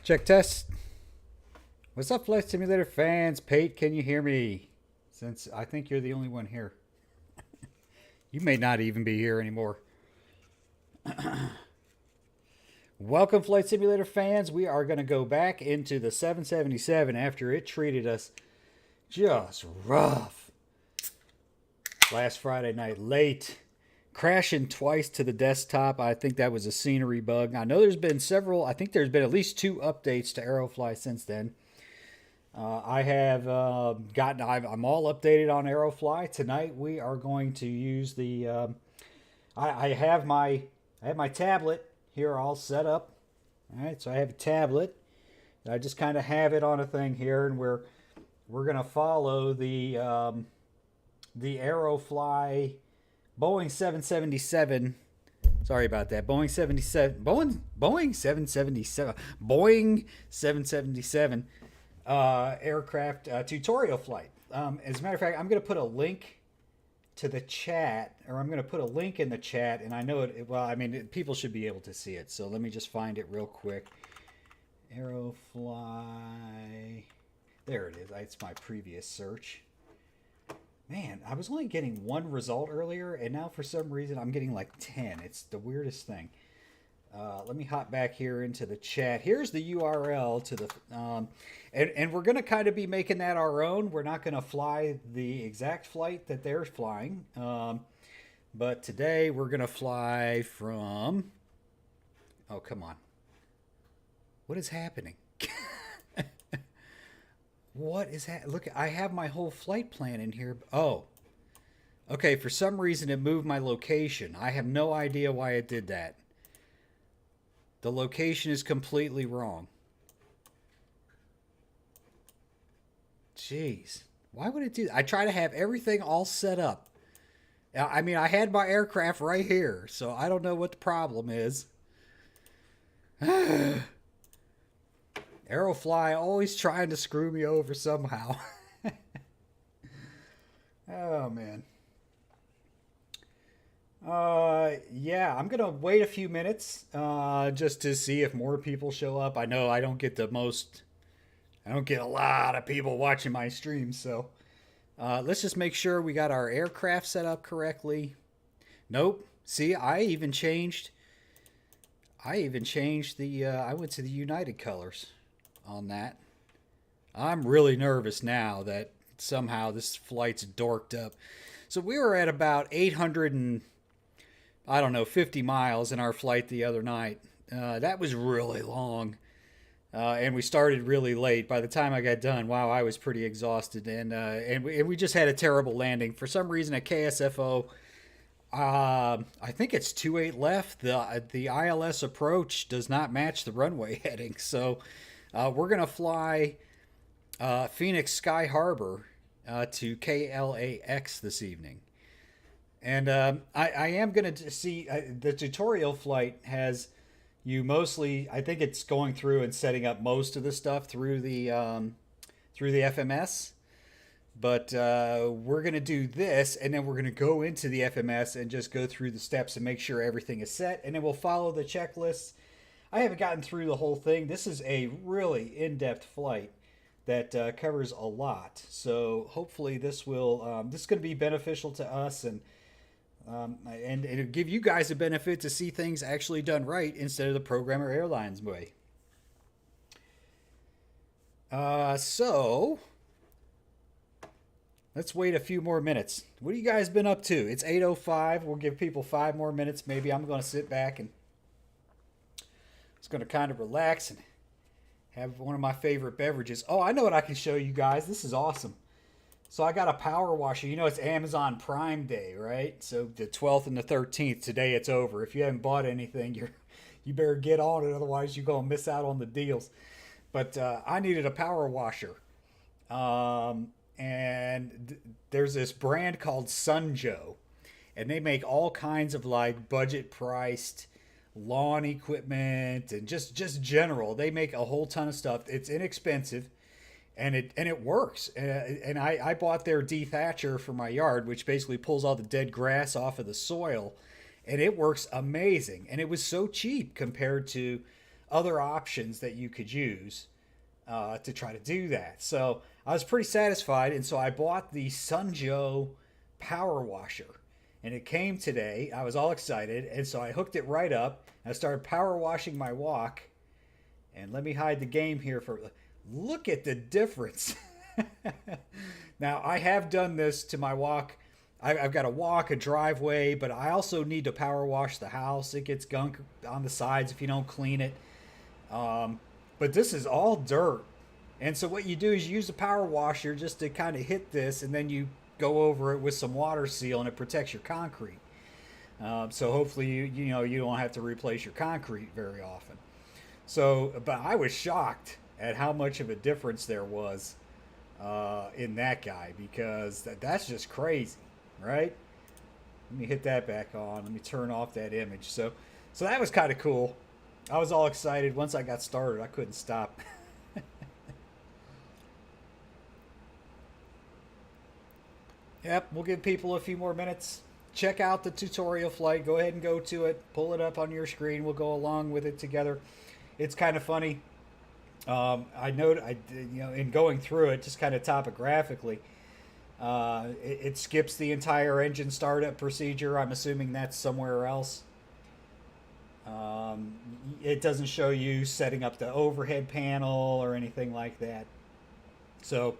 Check test. What's up, Flight Simulator fans? Pate, can you hear me? Since I think you're the only one here. You may not even be here anymore. Welcome, Flight Simulator fans. We are going to go back into the 777 after it treated us just rough. Last Friday night, late. Crashing twice to the desktop. I think that was a scenery bug. I know there's been several. I think there's been at least 2 updates to Aerofly since then. I have gotten. I'm all updated on Aerofly. Tonight we are going to use the. I have my tablet here all set up. All right, so I have a tablet. I just kind of have it on a thing here, and we're gonna follow the Aerofly Boeing 777. Sorry about that. Boeing 777 aircraft tutorial flight. As a matter of fact, I'm going to put a link to the chat, or I'm going to put a link in the chat, and I know it. Well, I mean, people should be able to see it. So let me just find it real quick. Aerofly. There it is. It's my previous search. Man, I was only getting 1 result earlier, and now for some reason I'm getting like 10. It's the weirdest thing. Let me hop back here into the chat. Here's the URL to the... and we're going to kind of be making that our own. We're not going to fly the exact flight that they're flying. But today we're going to fly from... Oh, come on. What is happening? What is that? Look, I have my whole flight plan in here. Oh. Okay, for some reason it moved my location. I have no idea why it did that. The location is completely wrong. Jeez. Why would it do that? I try to have everything all set up. I mean, I had my aircraft right here, so I don't know what the problem is. Aerofly always trying to screw me over somehow. Oh, man. Yeah, I'm going to wait a few minutes just to see if more people show up. I know I don't get a lot of people watching my streams, so let's just make sure we got our aircraft set up correctly. Nope. See, I even changed the, I went to the United colors on that. I'm really nervous now that somehow this flight's dorked up. So we were at about 50 miles in our flight the other night. That was really long. And we started really late. By the time I got done, wow, I was pretty exhausted. And we just had a terrible landing. For some reason at KSFO, I think it's 28 left. The ILS approach does not match the runway heading. So we're going to fly Phoenix Sky Harbor to KLAX this evening. And I am going to see the tutorial flight has you mostly, I think it's going through and setting up most of the stuff through the FMS. But we're going to do this, and then we're going to go into the FMS and just go through the steps and make sure everything is set. And then we'll follow the checklists. I haven't gotten through the whole thing. This is a really in-depth flight that covers a lot. So hopefully this is going to be beneficial to us, and it'll give you guys a benefit to see things actually done right instead of the programmer airlines way. So let's wait a few more minutes. What have you guys been up to? It's 8:05. We'll give people 5 more minutes. Maybe I'm going to sit back and it's going to kind of relax and have one of my favorite beverages. Oh, I know what I can show you guys. This is awesome. So I got a power washer. You know, it's Amazon Prime Day, right? So the 12th and the 13th, today it's over. If you haven't bought anything, you better get on it. Otherwise, you're going to miss out on the deals. But I needed a power washer. And there's this brand called Sunjoe. And they make all kinds of like budget priced lawn equipment and just general. They make a whole ton of stuff. It's inexpensive. And it works. And I bought their dethatcher for my yard, which basically pulls all the dead grass off of the soil. And it works amazing. And it was so cheap compared to other options that you could use to try to do that. So I was pretty satisfied, and so I bought the Sunjo power washer, and it came today. I was all excited, and so I hooked it right up. I started power washing my walk, and let me hide the game here for look at the difference. Now I have done this to my walk. I've got a walk, a driveway, but I also need to power wash the house. It gets gunk on the sides if you don't clean it. But this is all dirt. And so what you do is you use the power washer just to kind of hit this, and then you go over it with some water seal, and it protects your concrete. So hopefully you know you don't have to replace your concrete very often. So, but I was shocked at how much of a difference there was in that guy, because that's just crazy, right? Let me hit that back on. Let me turn off that image. So that was kind of cool. I was all excited. Once I got started, I couldn't stop. Yep, we'll give people a few more minutes. Check out the tutorial flight. Go ahead and go to it. Pull it up on your screen. We'll go along with it together. It's kind of funny. In going through it, just kind of topographically, it skips the entire engine startup procedure. I'm assuming that's somewhere else. It doesn't show you setting up the overhead panel or anything like that. So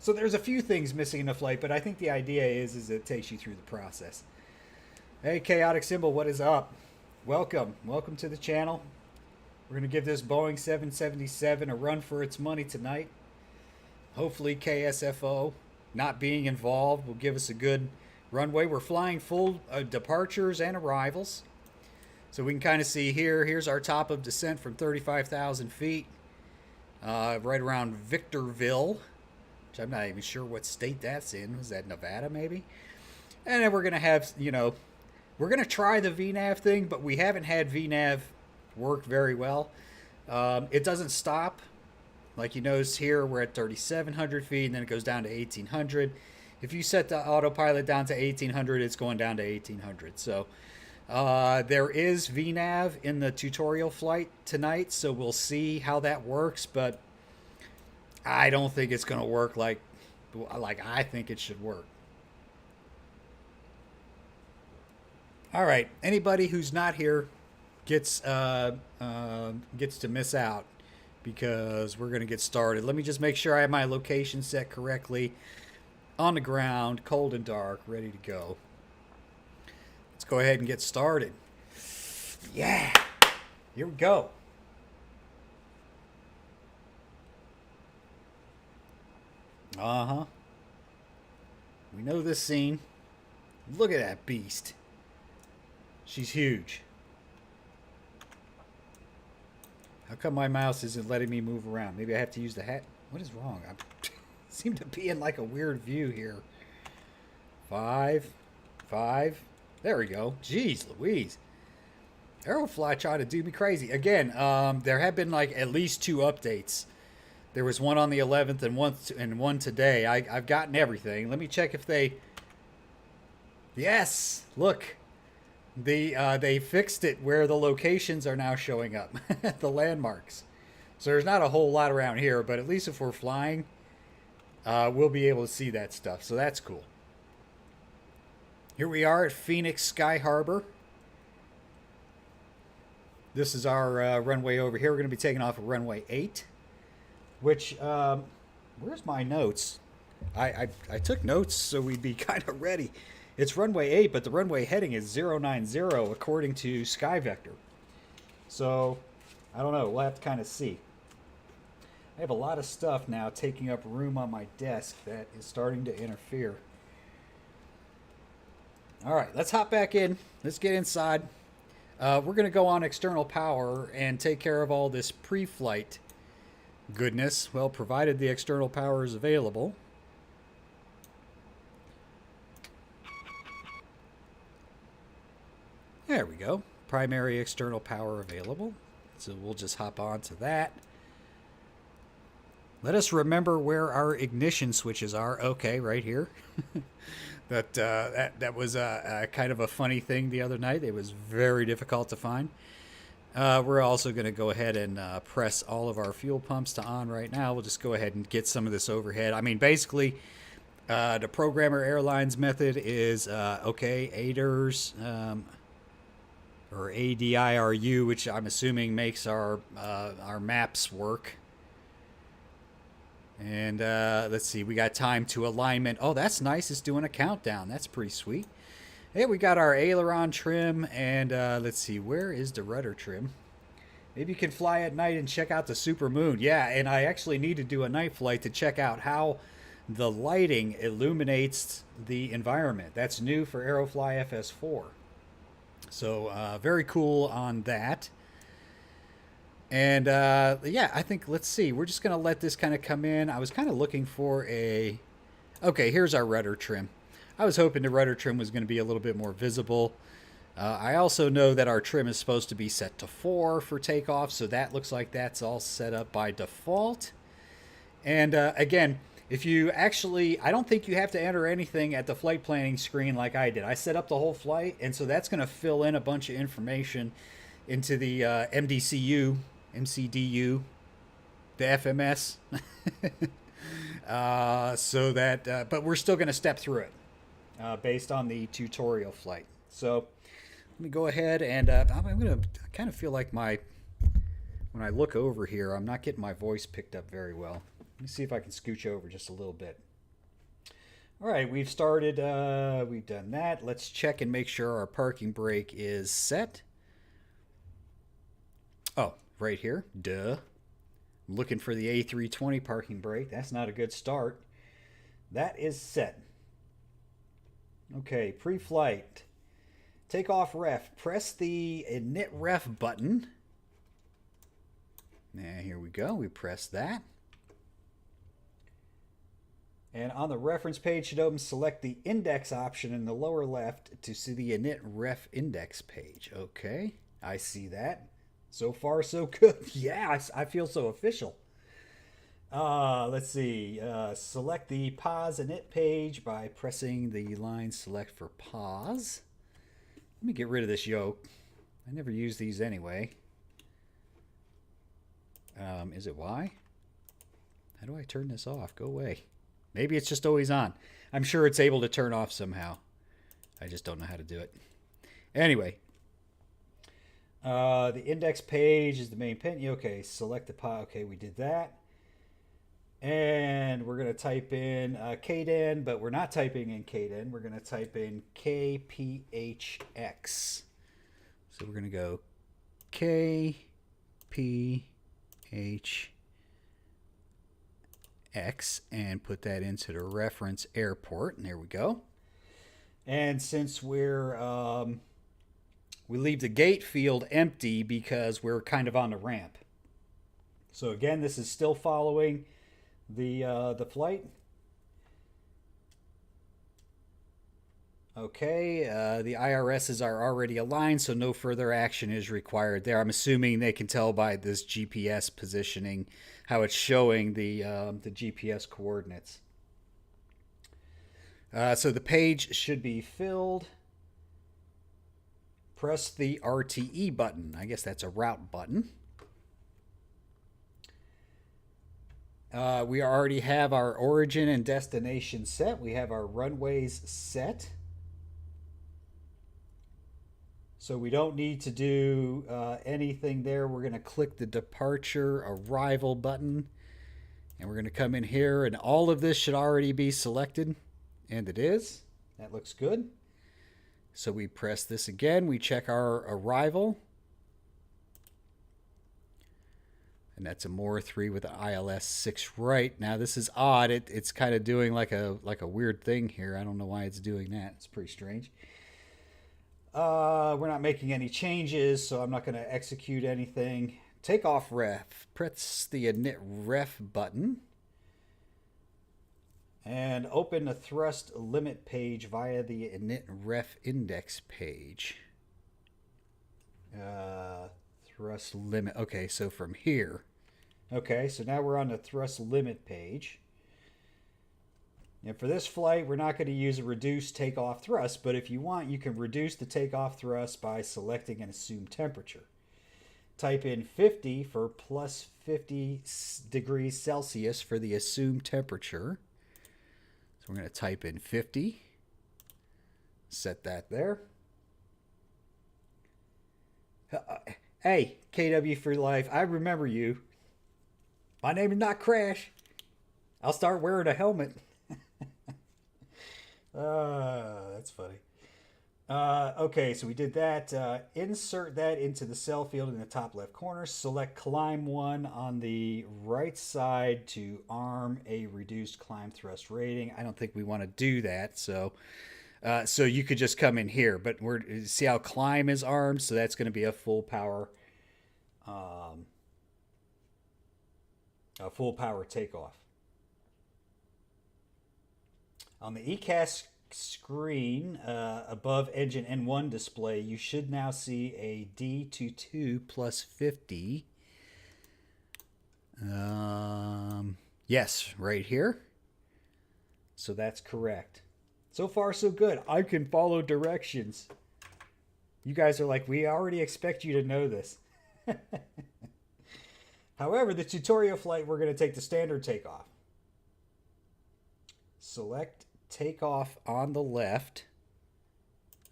there's a few things missing in the flight, but I think the idea is it takes you through the process. Hey, Chaotic Symbol, what is up? Welcome to the channel. We're going to give this Boeing 777 a run for its money tonight. Hopefully KSFO not being involved will give us a good runway. We're flying full departures and arrivals. So we can kind of see here's our top of descent from 35,000 feet, right around Victorville, which I'm not even sure what state that's in. Was that Nevada maybe? And then we're going to have, we're going to try the VNAV thing, but we haven't had VNAV work very well. It doesn't stop. Like you notice here, we're at 3,700 feet, and then it goes down to 1,800. If you set the autopilot down to 1,800, it's going down to 1,800. So there is VNAV in the tutorial flight tonight, so we'll see how that works, but I don't think it's going to work like I think it should work. All right, anybody who's not here gets to miss out, because we're going to get started. Let me just make sure I have my location set correctly. On the ground, cold and dark, ready to go. Let's go ahead and get started. Yeah, here we go. We know this scene. Look at that beast. She's huge. How come my mouse isn't letting me move around? Maybe I have to use the hat. What is wrong? I seem to be in like a weird view here. 5. There we go. Jeez Louise. Aerofly trying to do me crazy. Again, there have been like at least 2 updates. There was one on the 11th and one today. I've gotten everything. Let me check if they... Yes! Look! They fixed it where the locations are now showing up. The landmarks. So there's not a whole lot around here, but at least if we're flying, we'll be able to see that stuff. So that's cool. Here we are at Phoenix Sky Harbor. This is our runway over here. We're going to be taking off at runway 8. Which, where's my notes? I took notes so we'd be kind of ready. It's runway 8, but the runway heading is 090 according to SkyVector. So, I don't know. We'll have to kind of see. I have a lot of stuff now taking up room on my desk that is starting to interfere. All right, let's hop back in. Let's get inside. We're going to go on external power and take care of all this pre-flight goodness. Well, provided the external power is available. There we go. Primary external power available. So we'll just hop on to that. Let us remember where our ignition switches are. Okay, right here. That was a kind of a funny thing the other night. It was very difficult to find. We're also going to go ahead and press all of our fuel pumps to on right now. We'll just go ahead and get some of this overhead. I mean, basically, the Programmer Airlines method is okay, ADIRS, or ADIRU, which I'm assuming makes our maps work. And let's see, we got time to alignment. Oh, that's nice. It's doing a countdown. That's pretty sweet. Hey, we got our aileron trim, and let's see, where is the rudder trim? Maybe you can fly at night and check out the super moon. Yeah, and I actually need to do a night flight to check out how the lighting illuminates the environment. That's new for Aerofly FS4. So very cool on that. And yeah, I think, let's see, we're just going to let this kind of come in. I was kind of looking for a... Okay, here's our rudder trim. I was hoping the rudder trim was going to be a little bit more visible. I also know that our trim is supposed to be set to 4 for takeoff, so that looks like that's all set up by default. And again, if you actually, I don't think you have to enter anything at the flight planning screen like I did. I set up the whole flight, and so that's going to fill in a bunch of information into the MDCU, MCDU, the FMS. So that, but we're still going to step through it based on the tutorial flight. So let me go ahead and I'm going to kind of feel like when I look over here, I'm not getting my voice picked up very well. Let me see if I can scooch over just a little bit. All right, we've started, we've done that. Let's check and make sure our parking brake is set. Oh, right here, duh. I'm looking for the A320 parking brake. That's not a good start. That is set. Okay, pre-flight. Takeoff ref. Press the init ref button. And here we go. We press that. And on the reference page should open, select the index option in the lower left to see the init ref index page. Okay, I see that. So far, so good. Yeah, I feel so official. Let's see. Select the pause init page by pressing the line select for pause. Let me get rid of this yoke. I never use these anyway. Is it Y? How do I turn this off? Go away. Maybe it's just always on. I'm sure it's able to turn off somehow. I just don't know how to do it. Anyway. The index page is the main pin. Okay, select the pause. Okay, we did that. And we're going to type in KDEN, but we're not typing in KDEN. We're going to type in KPHX. So we're going to go KPHX and put that into the reference airport. And there we go. And since we're we leave the gate field empty because we're kind of on the ramp. So again, this is still following the flight. Okay, the IRSs are already aligned, so no further action is required there. I'm assuming they can tell by this GPS positioning how it's showing the GPS coordinates. So the page should be filled. Press the RTE button. I guess that's a route button. We already have our origin and destination set. We have our runways set. So we don't need to do anything there. We're going to click the departure arrival button. And we're going to come in here, and all of this should already be selected. And it is. That looks good. So we press this again. We check our arrival. And that's a Moore 3 with an ILS 6 right. Now this is odd. It's kind of doing like a weird thing here. I don't know why it's doing that. It's pretty strange. We're not making any changes, so I'm not going to execute anything. Takeoff ref. Press the init ref button. And open the thrust limit page via the init ref index page. Thrust limit. Okay, so from here. Okay, so now we're on the thrust limit page. And for this flight, we're not going to use a reduced takeoff thrust, but if you want, you can reduce the takeoff thrust by selecting an assumed temperature. type in 50 for plus 50 degrees Celsius for the assumed temperature. So we're going to type in 50. Set that there. Hey, KW for life. I remember you. My name is not Crash. I'll start wearing a helmet. That's funny. Okay, so we did that. Insert that into the cell field in the top left corner. Select climb 1 on the right side to arm a reduced climb thrust rating. I don't think we want to do that, so you could just come in here. But see how climb is armed, so that's going to be a full power takeoff. On the ECAS screen above engine N1 display, you should now see a D22 plus 50. Yes, right here. So that's correct. So far, so good. I can follow directions. You guys are like, we already expect you to know this. However, the tutorial flight, we're going to take the standard takeoff. Select takeoff on the left.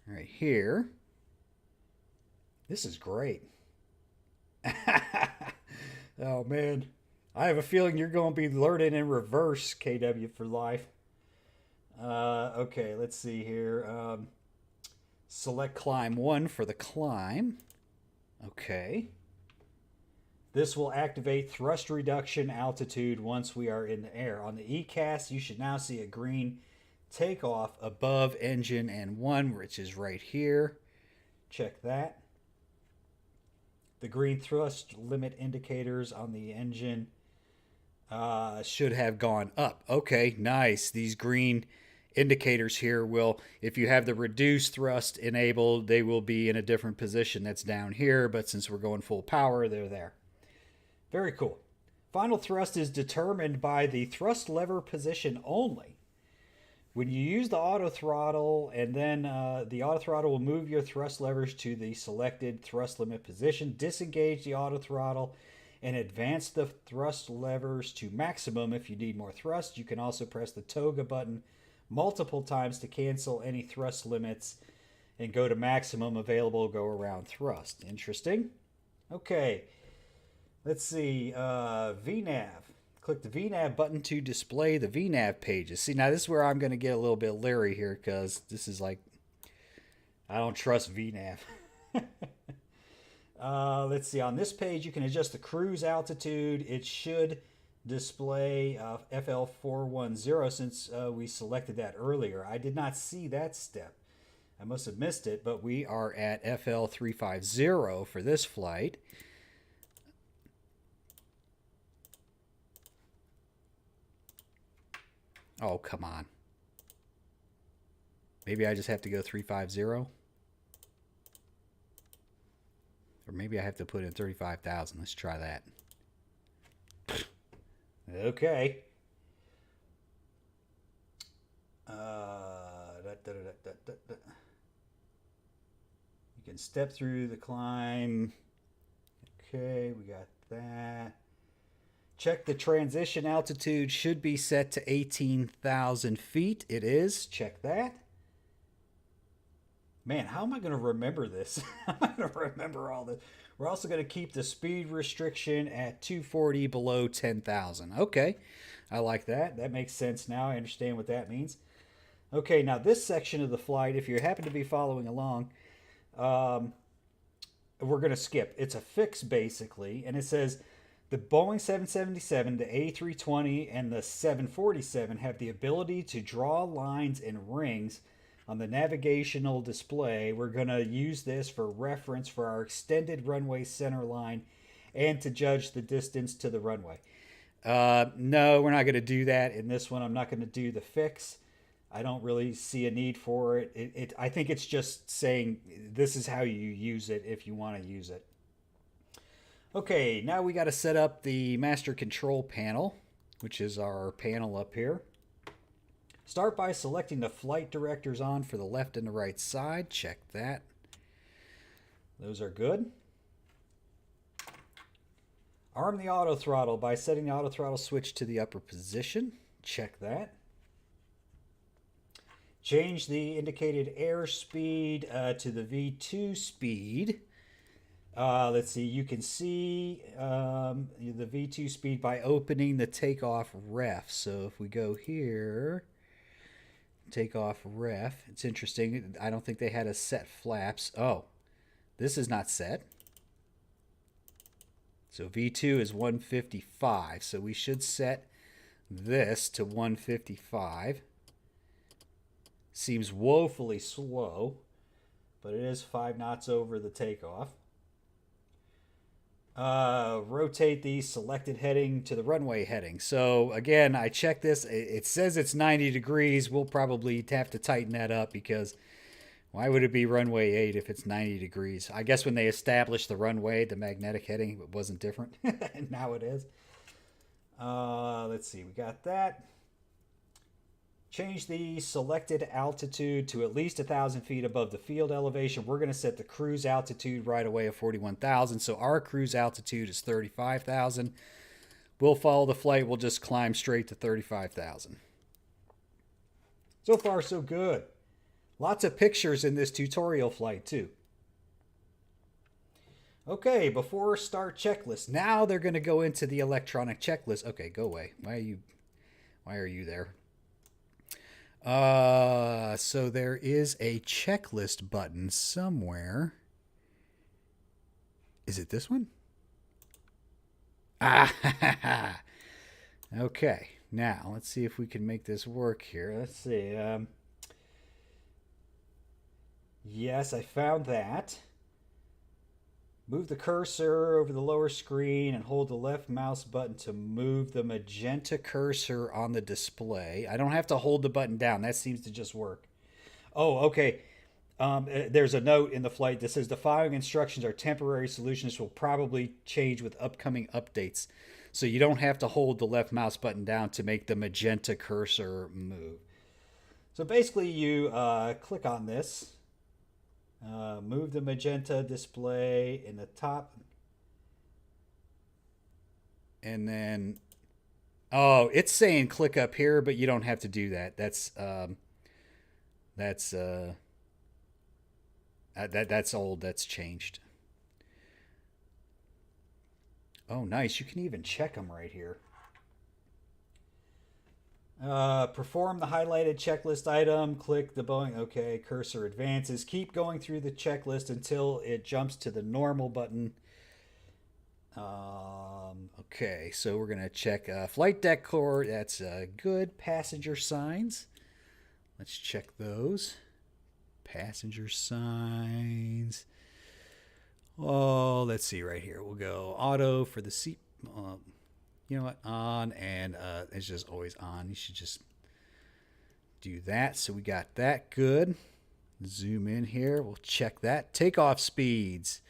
Right here. This is great. Oh, man. I have a feeling you're going to be learning in reverse, KW for life. Okay, let's see here. Select climb 1 for the climb. Okay. This will activate thrust reduction altitude once we are in the air. On the ECAS, you should now see a green takeoff above engine N1, which is right here. Check that. The green thrust limit indicators on the engine should have gone up. Okay, nice. These green indicators here will, if you have the reduced thrust enabled, they will be in a different position. That's down here, but since we're going full power, they're there. Very cool. Final thrust is determined by the thrust lever position only. When you use the auto throttle, and then the auto throttle will move your thrust levers to the selected thrust limit position, disengage the auto throttle, and advance the thrust levers to maximum if you need more thrust. You can also press the toga button multiple times to cancel any thrust limits and go to maximum available go around thrust. Interesting. Okay. Let's see, VNAV. Click the VNAV button to display the VNAV pages. See, now this is where I'm going to get a little bit leery here because this is like, I don't trust VNAV. Let's see, on this page you can adjust the cruise altitude. It should display FL410 since we selected that earlier. I did not see that step. I must have missed it, but we are at FL350 for this flight. Oh, come on. Maybe I just have to go 350? Or maybe I have to put in 35,000. Let's try that. Okay. You can step through the climb. Okay, we got that. Check the transition altitude should be set to 18,000 feet. It is. Check that. Man, how am I going to remember this? How am I going to remember all this? We're also going to keep the speed restriction at 240 below 10,000. Okay, I like that. That makes sense now. I understand what that means. Okay, now this section of the flight, if you happen to be following along, we're going to skip. It's a fix, basically, and it says the Boeing 777, the A320, and the 747 have the ability to draw lines and rings on the navigational display. We're going to use this for reference for our extended runway center line and to judge the distance to the runway. No, we're not going to do that in this one. I'm not going to do the fix. I don't really see a need for it. I think it's just saying this is how you use it if you want to use it. Okay, now we got to set up the master control panel, which is our panel up here. Start by selecting the flight directors on for the left and the right side. Check that. Those are good. Arm the auto throttle by setting the auto throttle switch to the upper position. Check that. Change the indicated airspeed to the V2 speed. Let's see, you can see the V2 speed by opening the takeoff ref. So if we go here, takeoff ref, it's interesting. I don't think they had a set flaps. Oh, this is not set. So V2 is 155. So we should set this to 155. Seems woefully slow, but it is 5 knots over the takeoff. Rotate the selected heading to the runway heading. So again, I checked this. It says it's 90 degrees. We'll probably have to tighten that up because why would it be runway 8 if it's 90 degrees? I guess when they established the runway, the magnetic heading, it wasn't different. And now it is. Let's see. We got that. Change the selected altitude to at least 1,000 feet above the field elevation. We're going to set the cruise altitude right away of 41,000. So our cruise altitude is 35,000. We'll follow the flight. We'll just climb straight to 35,000. So far, so good. Lots of pictures in this tutorial flight, too. Okay, before start checklist. Now they're going to go into the electronic checklist. Okay, go away. Why are you there? So there is a checklist button somewhere. Is it this one? Ah, okay. Now let's see if we can make this work here. Let's see. Yes, I found that. Move the cursor over the lower screen and hold the left mouse button to move the magenta cursor on the display. I don't have to hold the button down. That seems to just work. Oh, okay. There's a note in the flight that says the following instructions are temporary solutions will probably change with upcoming updates. So you don't have to hold the left mouse button down to make the magenta cursor move. So basically you click on this. Move the magenta display in the top. And then, oh, it's saying click up here, but you don't have to do that. That's old. That's changed. Oh, nice. You can even check them right here. Perform the highlighted checklist item. Click the Boeing. Okay, cursor advances. Keep going through the checklist until it jumps to the normal button. Okay, so we're going to check flight deck core. That's good. Passenger signs. Let's check those. Passenger signs. Oh, let's see right here. We'll go auto for the seat. You know what? On, and it's just always on. You should just do that. So we got that good. Zoom in here. We'll check that. Takeoff speeds.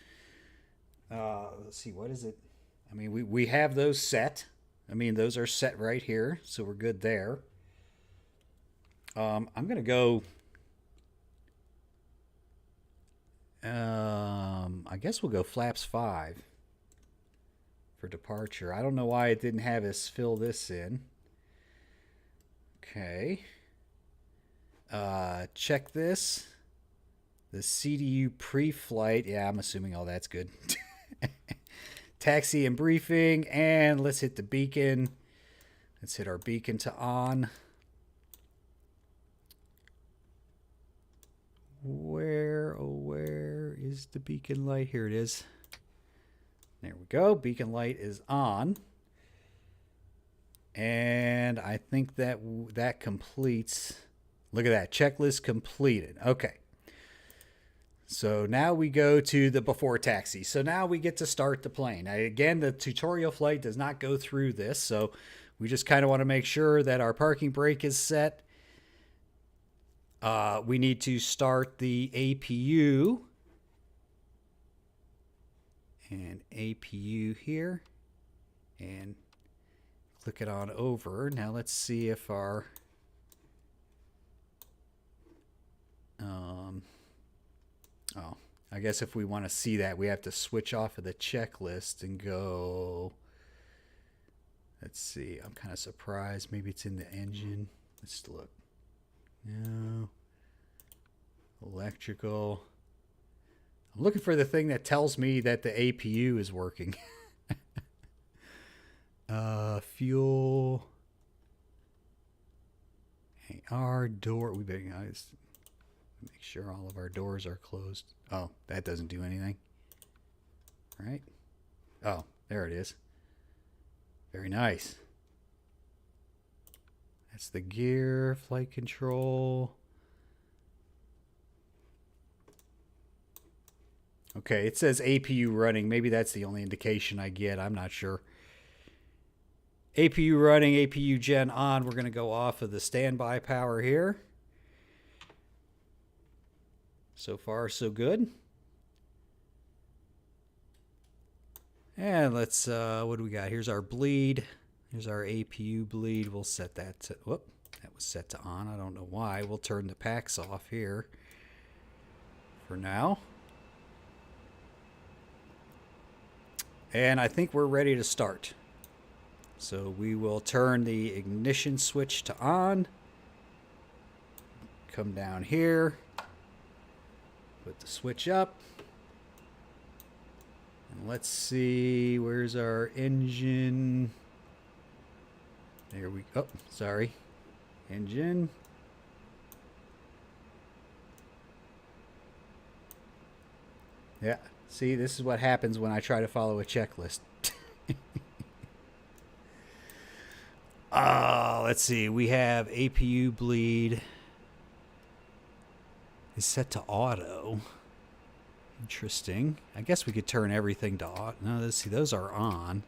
Let's see. What is it? I mean, we have those set. I mean, those are set right here. So we're good there. I'm going to go... I guess we'll go flaps 5. For departure. I don't know why it didn't have us fill this in. Okay. Check this. The CDU pre-flight. Yeah, I'm assuming all that's good. Taxi and briefing. And let's hit the beacon. Let's hit our beacon to on. Where is the beacon light? Here it is. There we go. Beacon light is on. And I think that completes. Look at that. Checklist completed. Okay. So now we go to the before taxi. So now we get to start the plane. Again, the tutorial flight does not go through this. So we just kind of want to make sure that our parking brake is set. We need to start the APU. And APU here, and click it on over. Now let's see if our I guess if we want to see that, we have to switch off of the checklist and go Let's see. I'm kind of surprised. Maybe it's in the engine. Let's look. No. Electrical. I'm looking for the thing that tells me that the APU is working. Fuel. Hey, our door. We better make sure all of our doors are closed. Oh, that doesn't do anything. Right? Oh, there it is. Very nice. That's the gear, flight control. Okay, it says APU running. Maybe that's the only indication I get. I'm not sure. APU running, APU gen on. We're going to go off of the standby power here. So far, so good. And let's, what do we got? Here's our bleed. Here's our APU bleed. We'll set that to, whoop, that was set to on. I don't know why. We'll turn the IPACS off here for now. And I think we're ready to start. So we will turn the ignition switch to on. Come down here. Put the switch up. And let's see, where's our engine? There we go. Oh, sorry. Engine. Yeah. See, this is what happens when I try to follow a checklist. Let's see. We have APU bleed is set to auto. Interesting. I guess we could turn everything to auto. No, let's see. Those are on.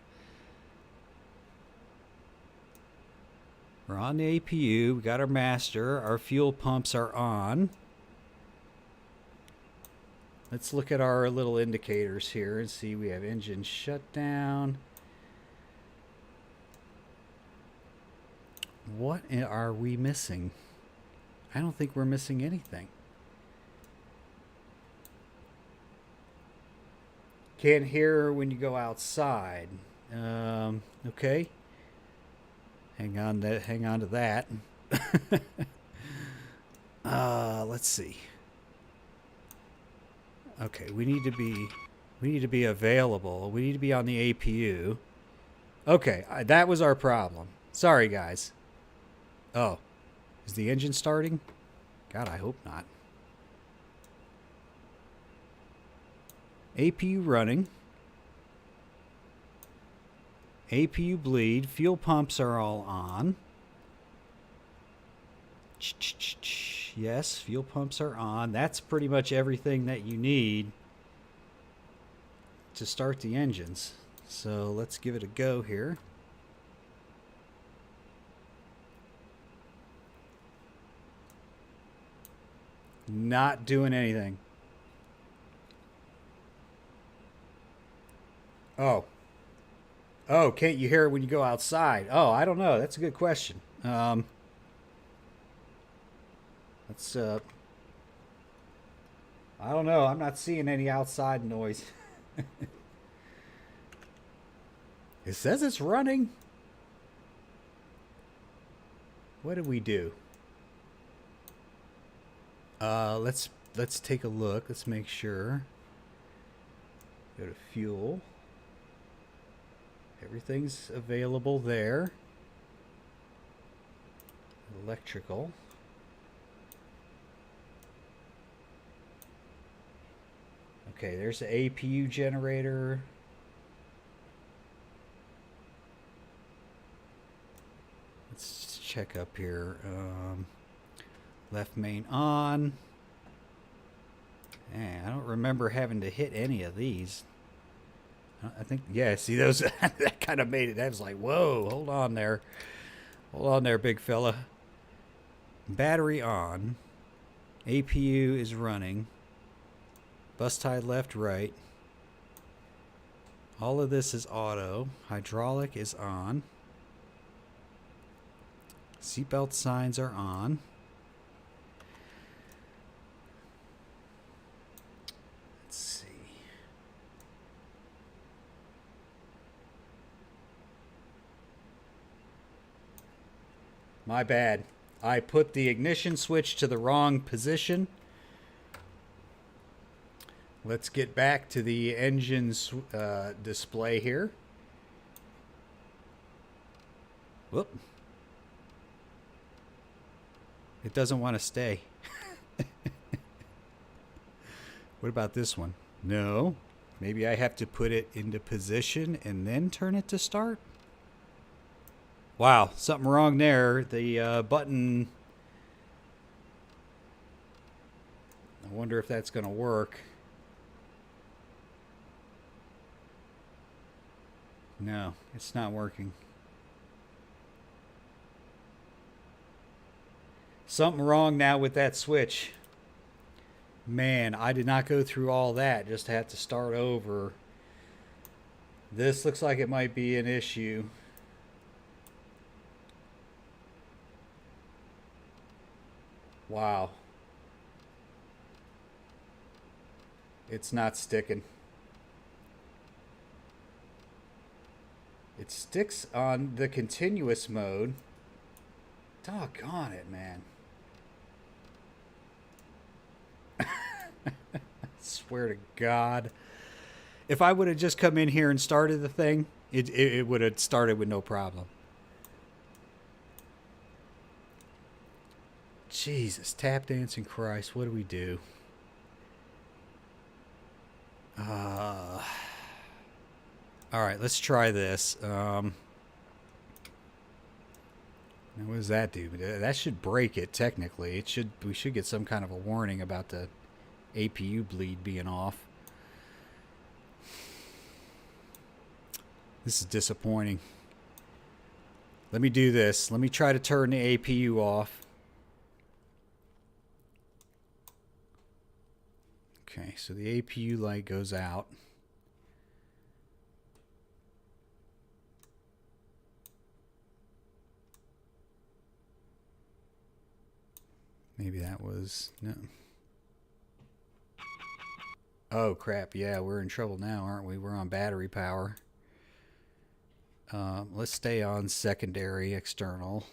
We're on the APU. We got our master. Our fuel pumps are on. Let's look at our little indicators here and see we have engine shutdown. What are we missing? I don't think we're missing anything. Can't hear when you go outside. Okay. Hang on to that. Let's see. Okay, we need to be available. We need to be on the APU. Okay, that was our problem. Sorry, guys. Oh, is the engine starting? God, I hope not. APU running. APU bleed. Fuel pumps are all on. Yes, fuel pumps are on. That's pretty much everything that you need to start the engines. So let's give it a go here. Not doing anything. Oh. Oh, can't you hear it when you go outside? Oh, I don't know. That's a good question. Let's, I don't know. I'm not seeing any outside noise. It says it's running. What did we do? Let's take a look. Let's make sure. Go to fuel. Everything's available there. Electrical. Okay, there's the APU generator. Let's check up here. Left main on. Man, I don't remember having to hit any of these. I think, yeah, see those, that kind of made it. That was like, whoa, hold on there. Hold on there, big fella. Battery on. APU is running. Bus tie left, right. All of this is auto. Hydraulic is on. Seatbelt signs are on. Let's see. My bad. I put the ignition switch to the wrong position. Let's get back to the engine's display here. Whoop. It doesn't want to stay. What about this one? No. Maybe I have to put it into position and then turn it to start? Wow, something wrong there. The button... I wonder if that's going to work. No, it's not working. Something wrong now with that switch. Man, I did not go through all that just to have to start over. This looks like it might be an issue. Wow. It's not sticking. It sticks on the continuous mode. Doggone it, man. Swear to God. If I would have just come in here and started the thing, it would have started with no problem. Jesus, tap dancing Christ, what do we do? All right, let's try this. Now what does that do? That should break it technically. It should. We should get some kind of a warning about the APU bleed being off. This is disappointing. Let me do this. Let me try to turn the APU off. Okay, so the APU light goes out. Maybe that was... no. Oh, crap. Yeah, we're in trouble now, aren't we? We're on battery power. Let's stay on secondary external.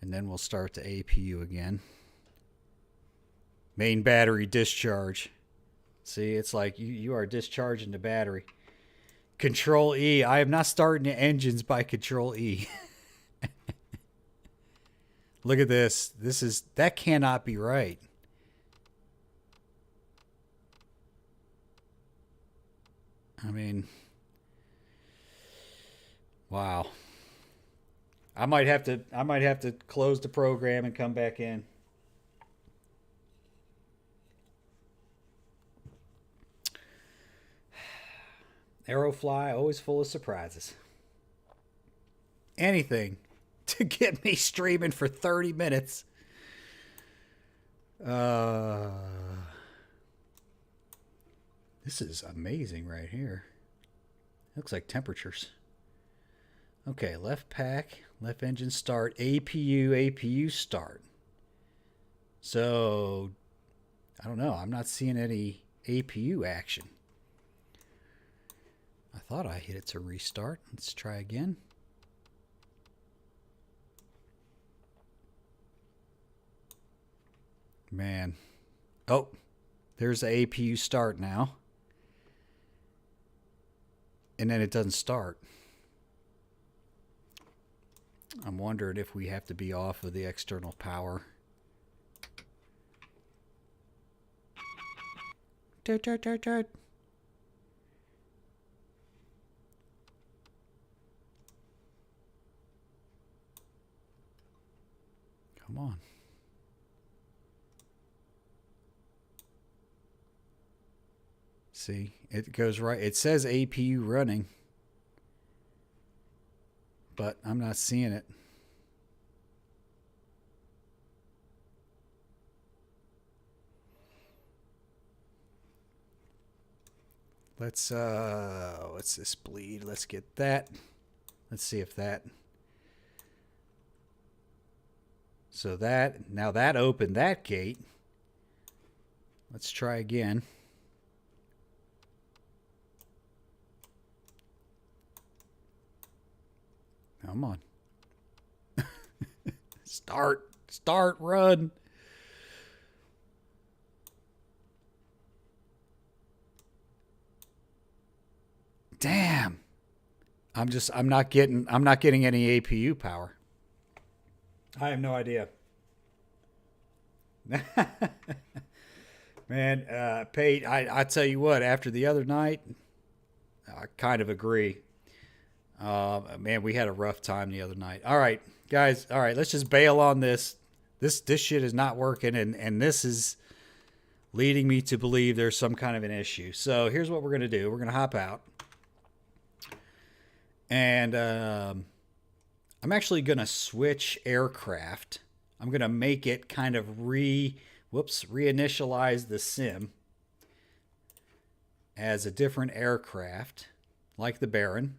And then we'll start the APU again. Main battery discharge. See, it's like you are discharging the battery. Control E. I am not starting the engines by Control E. Look at this. That cannot be right. I mean, wow. I might have to close the program and come back in. Aerofly, always full of surprises. Anything to get me streaming for 30 minutes. This is amazing right here. Looks like temperatures. Okay, left pack, left engine start, APU start. So, I don't know. I'm not seeing any APU action. I thought I hit it to restart. Let's try again. Man. Oh, there's the APU start now. And then it doesn't start. I'm wondering if we have to be off of the external power. Tut, tut, tut, tut. Come on. See, it goes right. It says APU running, but I'm not seeing it. Let's what's this bleed? Let's get that. Let's see if that. So that, now that opened that gate. Let's try again. Come on. Start, run. Damn. I'm not getting any APU power. I have no idea. Man, Pate, I tell you what, after the other night, I kind of agree. Man, we had a rough time the other night. All right, guys. All right, let's just bail on this. This shit is not working, and this is leading me to believe there's some kind of an issue. So here's what we're gonna do. We're gonna hop out, and I'm actually gonna switch aircraft. I'm gonna make it kind of reinitialize the sim as a different aircraft, like the Baron.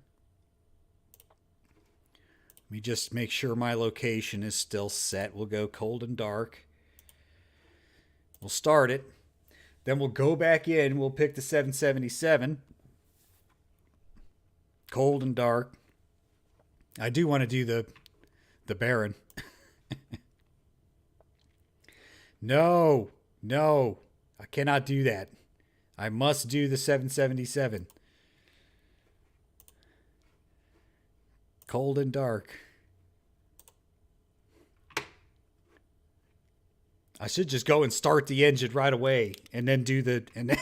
Let me just make sure my location is still set. We'll go cold and dark. We'll start it. Then we'll go back in. We'll pick the 777. Cold and dark. I do want to do the Baron. No. I cannot do that. I must do the 777. Cold and dark. I should just go and start the engine right away and then do and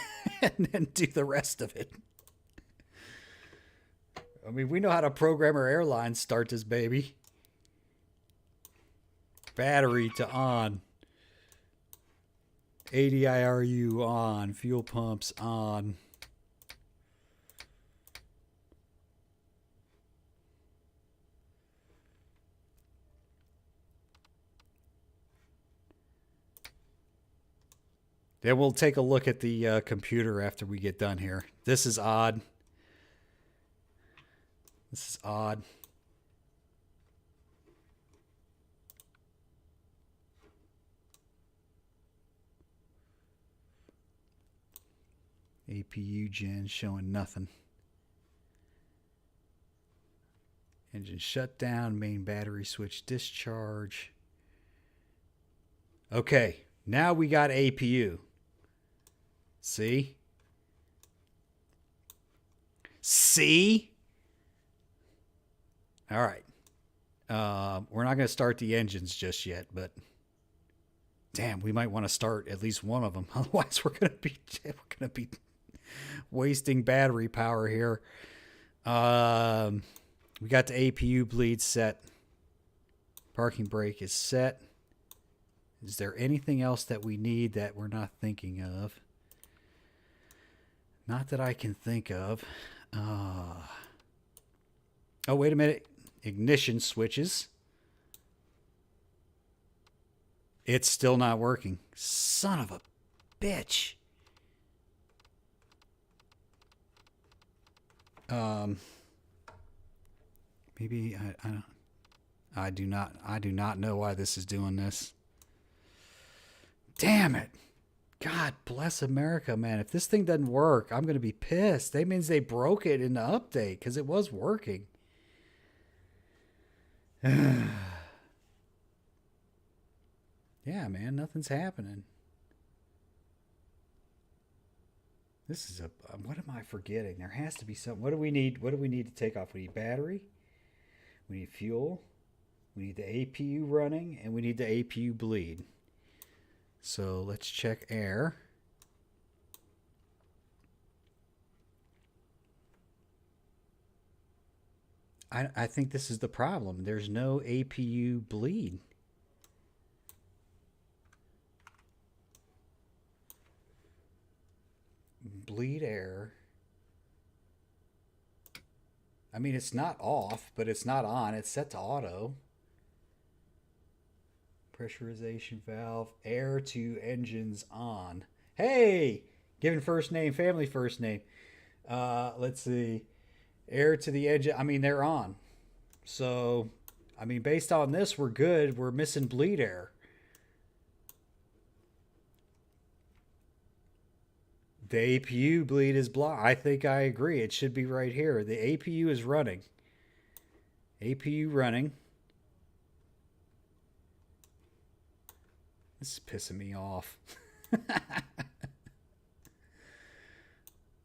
then do the rest of it. I mean, we know how to program our airlines. Start this baby. Battery to on. ADIRU on. Fuel pumps on. Then we'll take a look at the computer after we get done here. This is odd. This is odd. APU gen showing nothing. Engine shutdown, main battery switch discharge. Okay, now we got APU. See? See? All right. We're not going to start the engines just yet, but damn, we might want to start at least one of them. Otherwise, we're going to be wasting battery power here. We got the APU bleed set. Parking brake is set. Is there anything else that we need that we're not thinking of? Not that I can think of. Oh, wait a minute. Ignition switches. It's still not working. Son of a bitch. Maybe I do not know why this is doing this. Damn it. God bless America, man. If this thing doesn't work, I'm going to be pissed. That means they broke it in the update because it was working. Yeah, man, nothing's happening. This is what am I forgetting? There has to be something. What do we need? What do we need to take off? We need battery. We need fuel. We need the APU running, and we need the APU bleed. So let's check air. I think this is the problem. There's no APU bleed. Bleed air. I mean, it's not off, but it's not on. It's set to auto. Pressurization valve. Air to engines on. Hey! Given first name, family first name. Let's see. Air to the engine. I mean, they're on. So, I mean, based on this, we're good. We're missing bleed air. The APU bleed is blocked. I think I agree. It should be right here. The APU is running. APU running. This is pissing me off.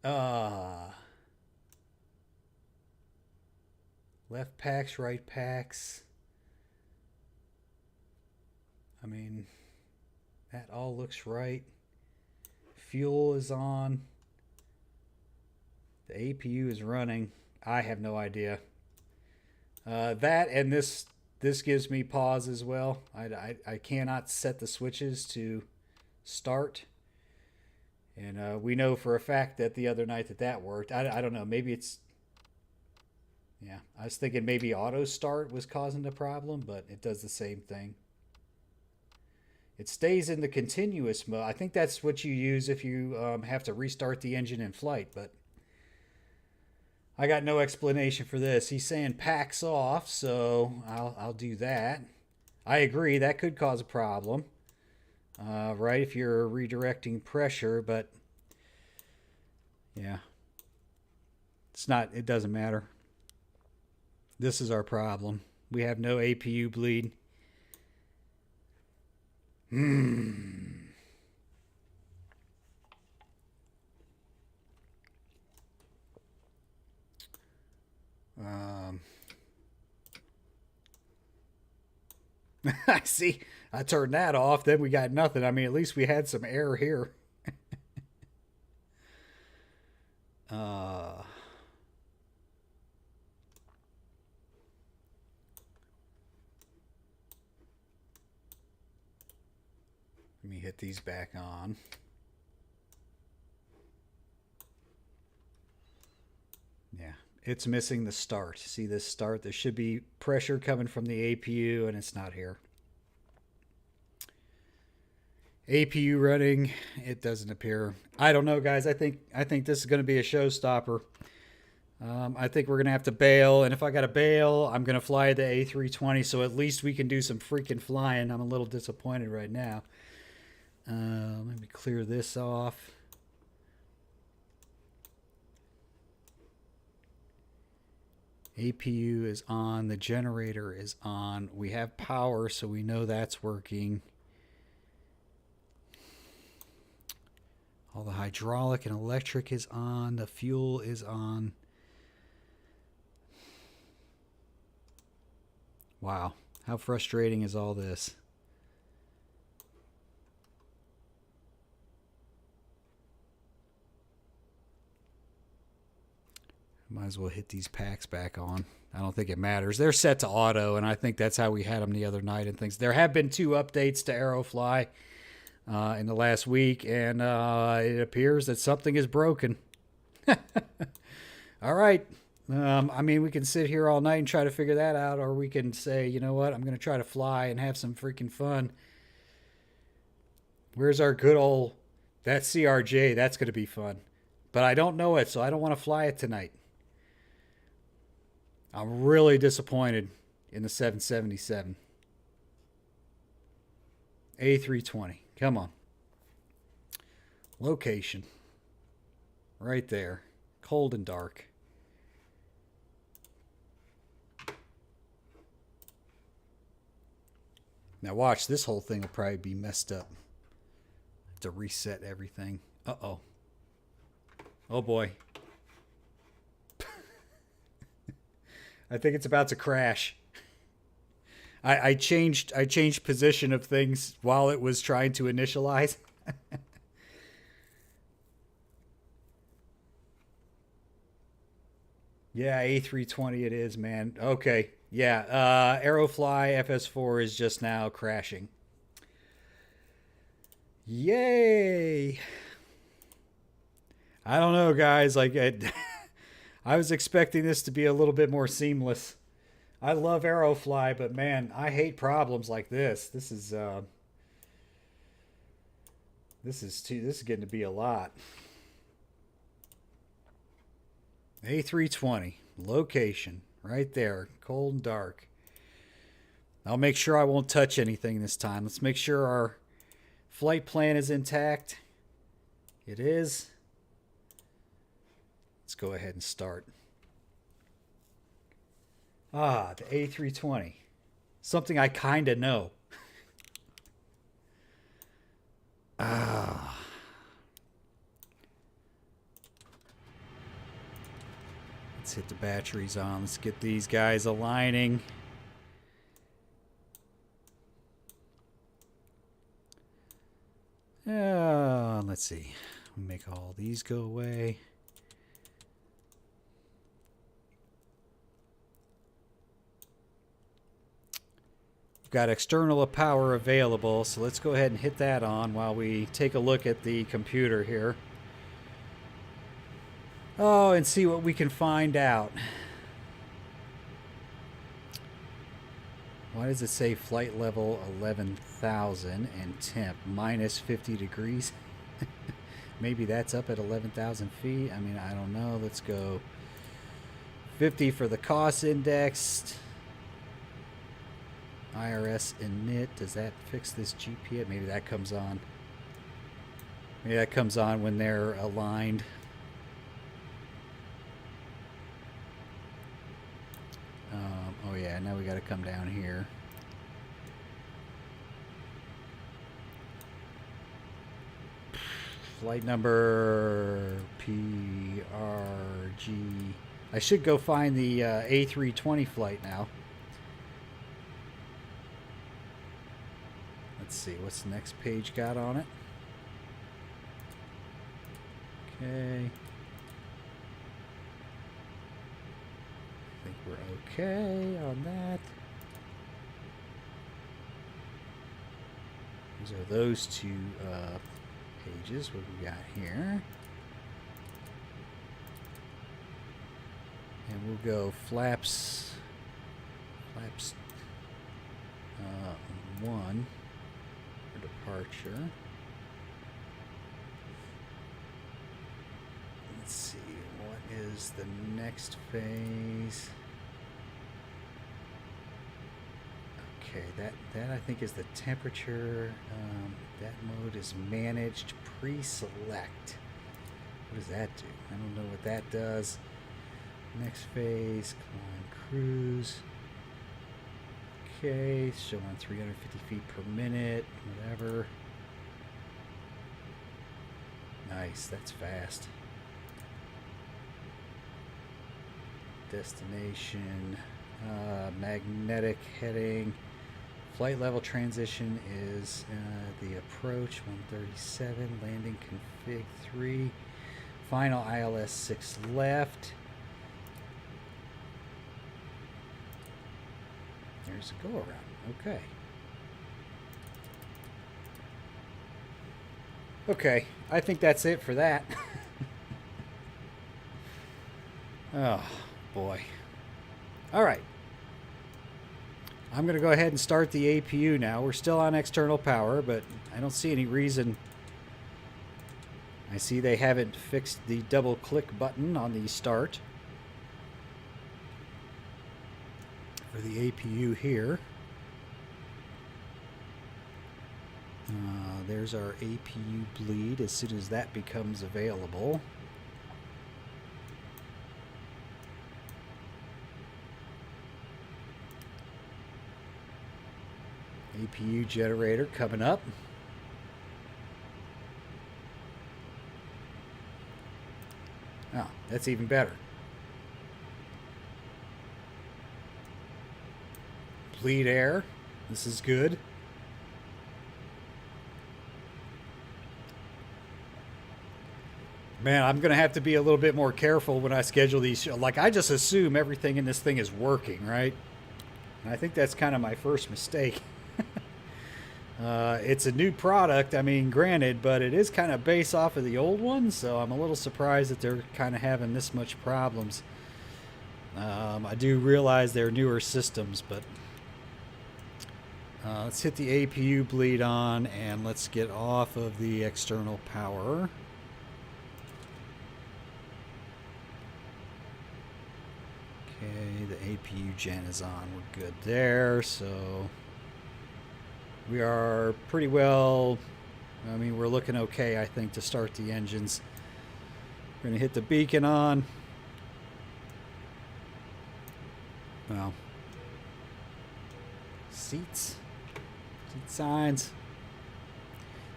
uh, left packs, right packs. I mean, that all looks right. Fuel is on. The APU is running. I have no idea. That and this gives me pause as well. I cannot set the switches to start. And we know for a fact that the other night that worked. I don't know. Maybe it's... Yeah, I was thinking maybe auto start was causing the problem, but it does the same thing. It stays in the continuous mode. I think that's what you use if you have to restart the engine in flight, but I got no explanation for this. He's saying packs off, so I'll do that. I agree, that could cause a problem, right, if you're redirecting pressure, but yeah, it doesn't matter. This is our problem. We have no APU bleed. I see. I turned that off. Then we got nothing. I mean, at least we had some air here. Let me hit these back on. Yeah, it's missing the start. See this start? There should be pressure coming from the APU, and it's not here. APU running, it doesn't appear. I don't know, guys. I think this is going to be a showstopper. I think we're going to have to bail, and if I got to bail, I'm going to fly the A320, so at least we can do some freaking flying. I'm a little disappointed right now. Let me clear this off. APU is on. The generator is on. We have power, so we know that's working. All the hydraulic and electric is on. The fuel is on. Wow. How frustrating is all this? Might as well hit these packs back on. I don't think it matters. They're set to auto, and I think that's how we had them the other night and things. There have been 2 updates to Aerofly in the last week, and it appears that something is broken. All right. I mean, we can sit here all night and try to figure that out, or we can say, you know what, I'm going to try to fly and have some freaking fun. Where's our good old... That CRJ, that's going to be fun. But I don't know it, so I don't want to fly it tonight. I'm really disappointed in the 777. A320. Come on. Location. Right there. Cold and dark. Now watch, this whole thing will probably be messed up. Have to reset everything. Uh-oh. Oh boy. I think it's about to crash. I changed position of things while it was trying to initialize. Yeah, A320 it is, man. Okay. Yeah, Aerofly FS4 is just now crashing. Yay! I don't know, guys. Like, I was expecting this to be a little bit more seamless. I love Aerofly, but man, I hate problems like this. This is getting to be a lot. A320 location right there, cold and dark. I'll make sure I won't touch anything this time. Let's make sure our flight plan is intact. It is. Let's go ahead and start. Ah, the A320. Something I kind of know. Ah. Let's hit the batteries on. Let's get these guys aligning. Let's see. Make all these go away. We've got external power available, so let's go ahead and hit that on while we take a look at the computer here. Oh, and see what we can find out. Why does it say flight level 11,000 and temp minus 50 degrees? Maybe that's up at 11,000 feet. I mean, I don't know. Let's go 50 for the cost index. IRS init. Does that fix this GPS? Maybe that comes on. Maybe that comes on when they're aligned. Oh yeah, now we got to come down here. Flight number PRG. I should go find the A320 flight now. Let's see, what's the next page got on it? Okay. I think we're okay on that. These are those two pages. What we got here? And we'll go flaps 1 for departure. Let's see, what is the next phase? Okay, that I think is the temperature. That mode is managed pre-select. What does that do? I don't know what that does. Next phase, climb cruise. Okay, showing 350 feet per minute, whatever. Nice, that's fast. Destination, magnetic heading. Flight level transition is the approach 137, landing config 3, final ILS 6 left. There's a go around. Okay. Okay, I think that's it for that. Oh boy. All right. I'm going to go ahead and start the APU now. We're still on external power, but I don't see any reason. I see they haven't fixed the double click button on the start for the APU here. There's our APU bleed as soon as that becomes available. APU generator coming up. Oh, that's even better. Bleed air. This is good. Man, I'm going to have to be a little bit more careful when I schedule these. Like, I just assume everything in this thing is working, right? And I think that's kind of my first mistake. It's a new product, I mean, granted, but it is kind of based off of the old one, so I'm a little surprised that they're kind of having this much problems. I do realize they're newer systems, but let's hit the APU bleed on, and let's get off of the external power. Okay, the APU gen is on. We're good there, so we are pretty well, I mean, we're looking okay, I think, to start the engines. We're going to hit the beacon on. Well, seat signs.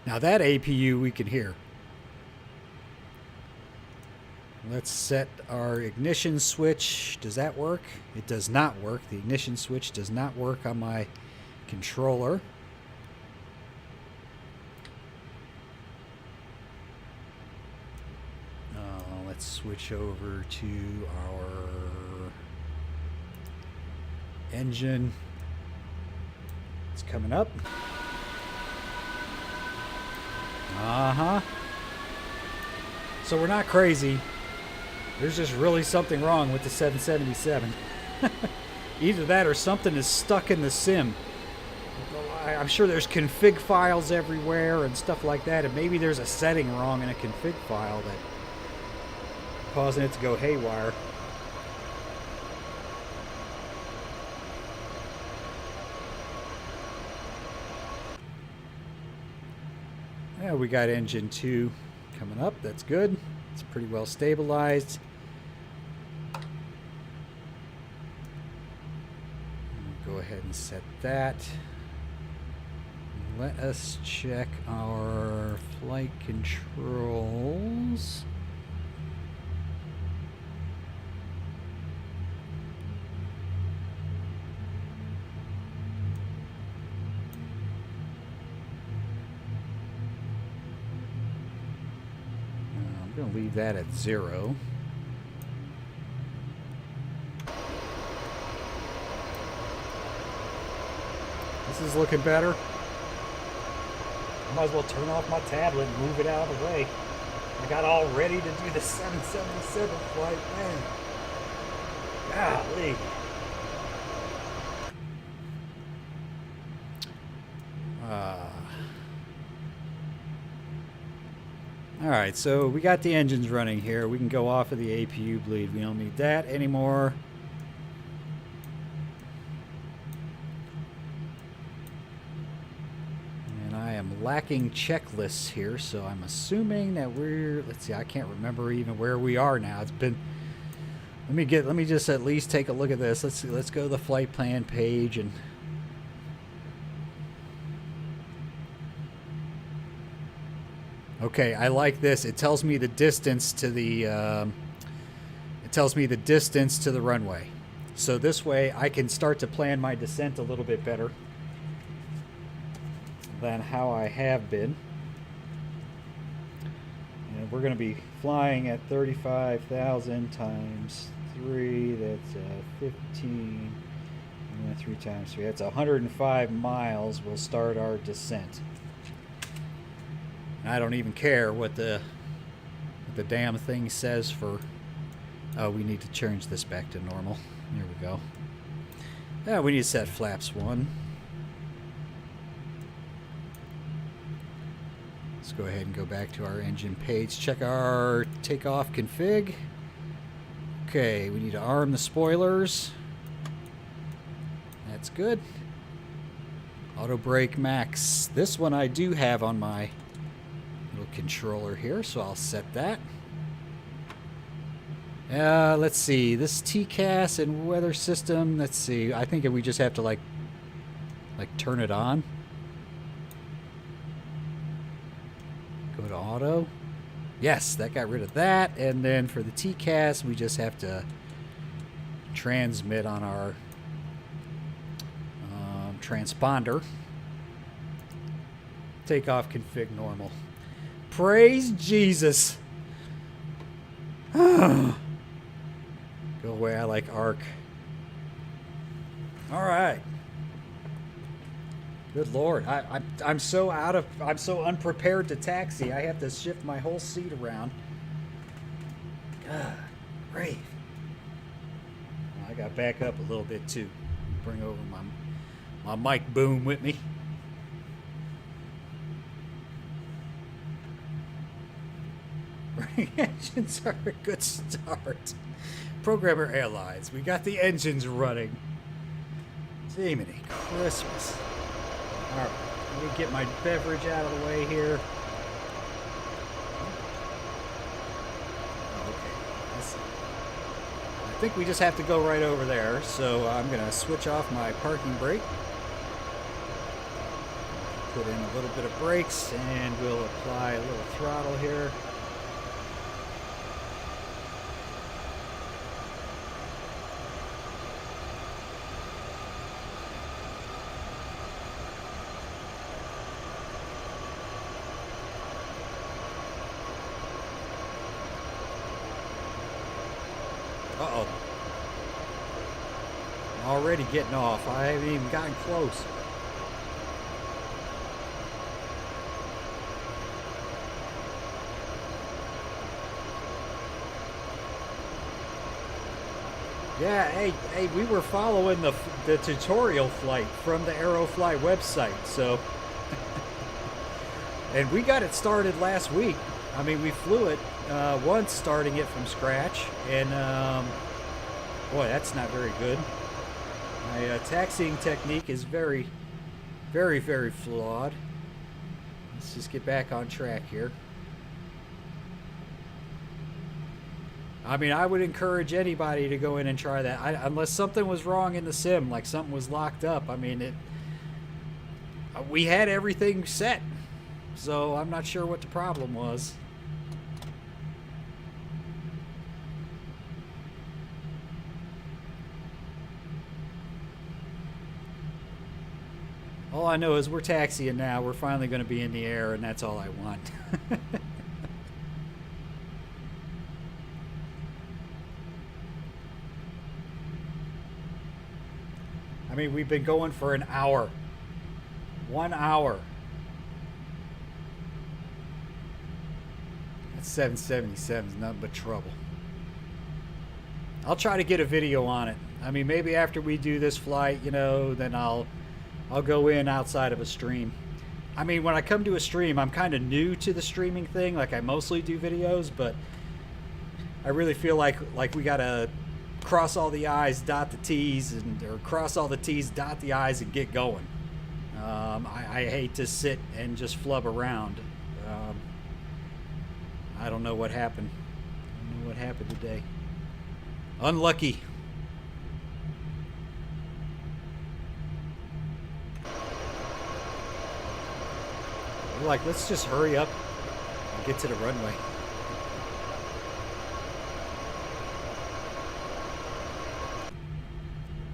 Now that APU we can hear. Let's set our ignition switch. Does that work? It does not work. The ignition switch does not work on my controller. Let's switch over to our engine. It's coming up. So we're not crazy. There's just really something wrong with the 777. Either that or something is stuck in the sim. I'm sure there's config files everywhere and stuff like that, and maybe there's a setting wrong in a config file that causing it to go haywire. Yeah, we got engine 2 coming up. That's good. It's pretty well stabilized. Go ahead and set that. Let us check our flight controls. I'm going to leave that at 0. This is looking better. I might as well turn off my tablet and move it out of the way. I got all ready to do the 777 flight, man. Golly. Alright, so we got the engines running here. We can go off of the APU bleed. We don't need that anymore. And I am lacking checklists here, so I'm assuming that we're... Let's see, I can't remember even where we are now. It's been... Let me just at least take a look at this. Let's go to the flight plan page and... Okay, I like this. It tells me the distance to the runway. So this way I can start to plan my descent a little bit better than how I have been. And we're going to be flying at 35,000 times 3. That's 15. And then 3 times 3. That's 105 miles. We'll start our descent. I don't even care what the damn thing says for... Oh, we need to change this back to normal. There we go. Yeah, we need to set flaps 1. Let's go ahead and go back to our engine page. Check our takeoff config. Okay, we need to arm the spoilers. That's good. Auto brake max. This one I do have on my little controller here, so I'll set that. Let's see, this TCAS and weather system, let's see, I think we just have to like turn it on. Go to auto. Yes, that got rid of that. And then for the TCAS, we just have to transmit on our transponder. Takeoff config normal. Praise Jesus. Go away, I like ARC. Alright. Good Lord. I'm so unprepared to taxi. I have to shift my whole seat around. God, great. I got back up a little bit too. Bring over my mic boom with me. Engines are a good start. Programmer Airlines. We got the engines running. Jiminy Christmas. Alright, let me get my beverage out of the way here. Okay. I think we just have to go right over there, so I'm going to switch off my parking brake. put in a little bit of brakes, and we'll apply a little throttle here. Uh-oh. I'm already getting off. I haven't even gotten close. Yeah, hey, we were following the tutorial flight from the Aerofly website, so and we got it started last week. I mean, we flew it once, starting it from scratch, and boy, that's not very good. My taxiing technique is very, very, very flawed. Let's just get back on track here. I mean, I would encourage anybody to go in and try that, unless something was wrong in the sim, like something was locked up. I mean, we had everything set, so I'm not sure what the problem was. All I know is we're taxiing now. We're finally going to be in the air, and that's all I want. I mean, we've been going for an hour. 1 hour. That 777 is nothing but trouble. I'll try to get a video on it. I mean, maybe after we do this flight, you know, then I'll go in outside of a stream. I mean, when I come to a stream, I'm kind of new to the streaming thing. Like, I mostly do videos, but I really feel like we gotta cross all the I's, dot the T's, or cross all the T's, dot the I's, and get going. I hate to sit and just flub around. I don't know what happened. I don't know what happened today. Unlucky. We're like, let's just hurry up and get to the runway.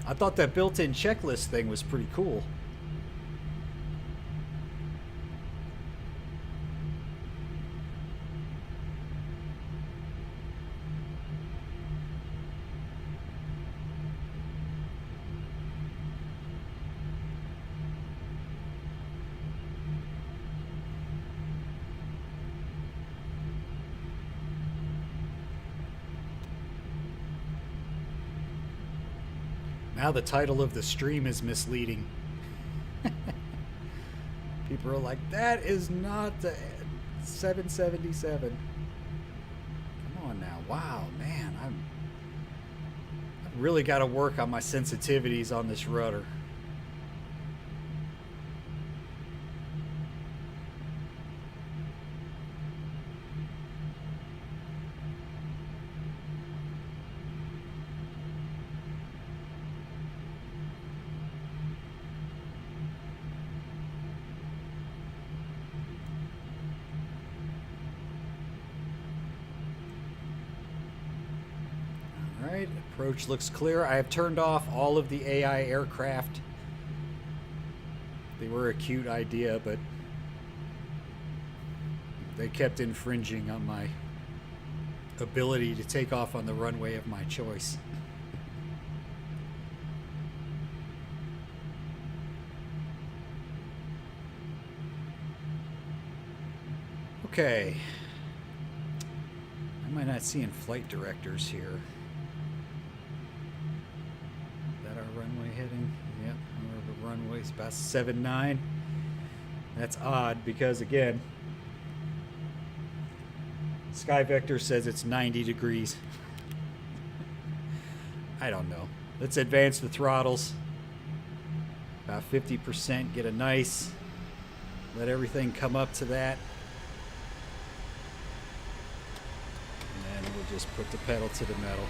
I thought that built-in checklist thing was pretty cool. Now the title of the stream is misleading. People are like, that is not the 777. Come on now. Wow, man. I've really got to work on my sensitivities on this rudder. Alright, approach looks clear. I have turned off all of the AI aircraft. They were a cute idea, but they kept infringing on my ability to take off on the runway of my choice. Okay. Am I not seeing flight directors here? Runway heading, yep, the runway's about 7.9. That's odd because, again, Sky Vector says it's 90 degrees. I don't know. Let's advance the throttles. About 50%, get a nice, let everything come up to that. And then we'll just put the pedal to the metal.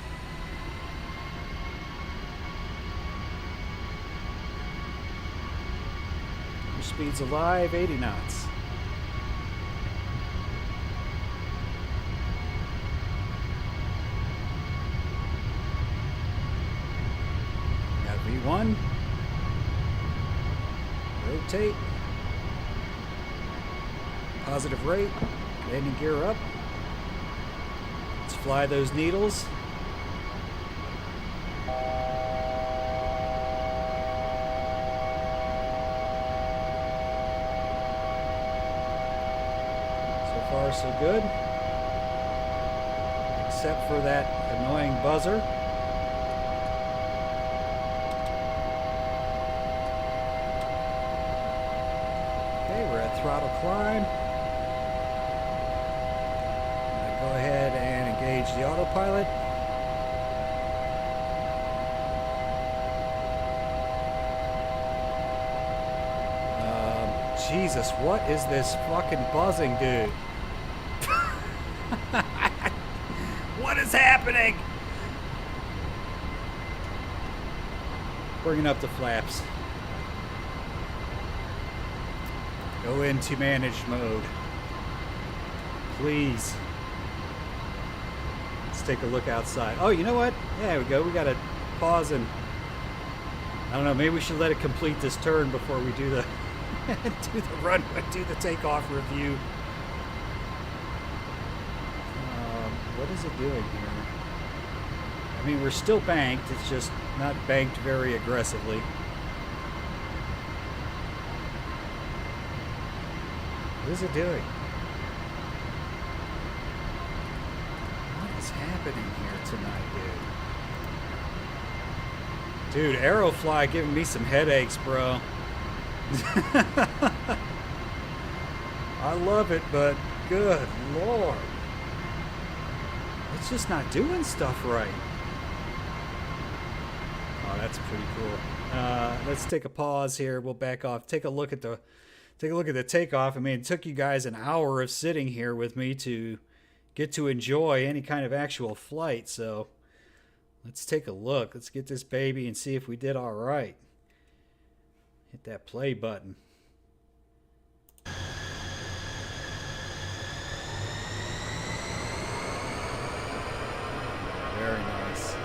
Speed's alive, 80 knots. Got V1. Rotate. Positive rate. Landing gear up. Let's fly those needles. So far, so good. Except for that annoying buzzer. Okay, we're at throttle climb. Go ahead and engage the autopilot. Jesus, what is this fucking buzzing, dude? What is happening? Bringing up the flaps. Go into managed mode. Please. Let's take a look outside. Oh, you know what? Yeah, there we go. We got to pause and... I don't know, maybe we should let it complete this turn before we do the... do the runway, do the takeoff review. What is it doing here? I mean, we're still banked. It's just not banked very aggressively. What is it doing? What is happening here tonight, dude? Dude, Aerofly giving me some headaches, bro. I love it, but good Lord. It's just not doing stuff right. Oh, that's pretty cool. Let's take a pause here. We'll back off. Take a look at the takeoff. I mean, it took you guys an hour of sitting here with me to get to enjoy any kind of actual flight. So let's take a look. Let's get this baby and see if we did all right. Hit that play button. Very nice.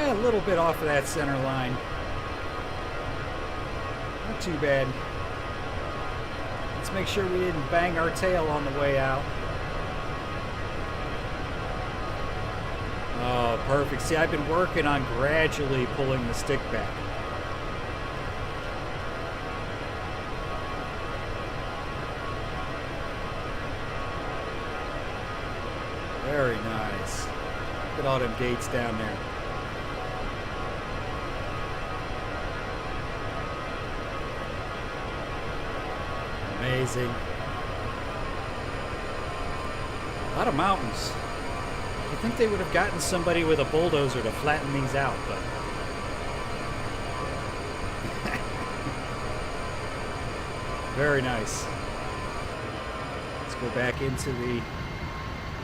A little bit off of that center line. Not too bad. Let's make sure we didn't bang our tail on the way out. Oh, perfect. See, I've been working on gradually pulling the stick back. Very nice. Look at all them gates down there. Amazing. A lot of mountains. I think they would have gotten somebody with a bulldozer to flatten these out, but... Very nice. Let's go back into the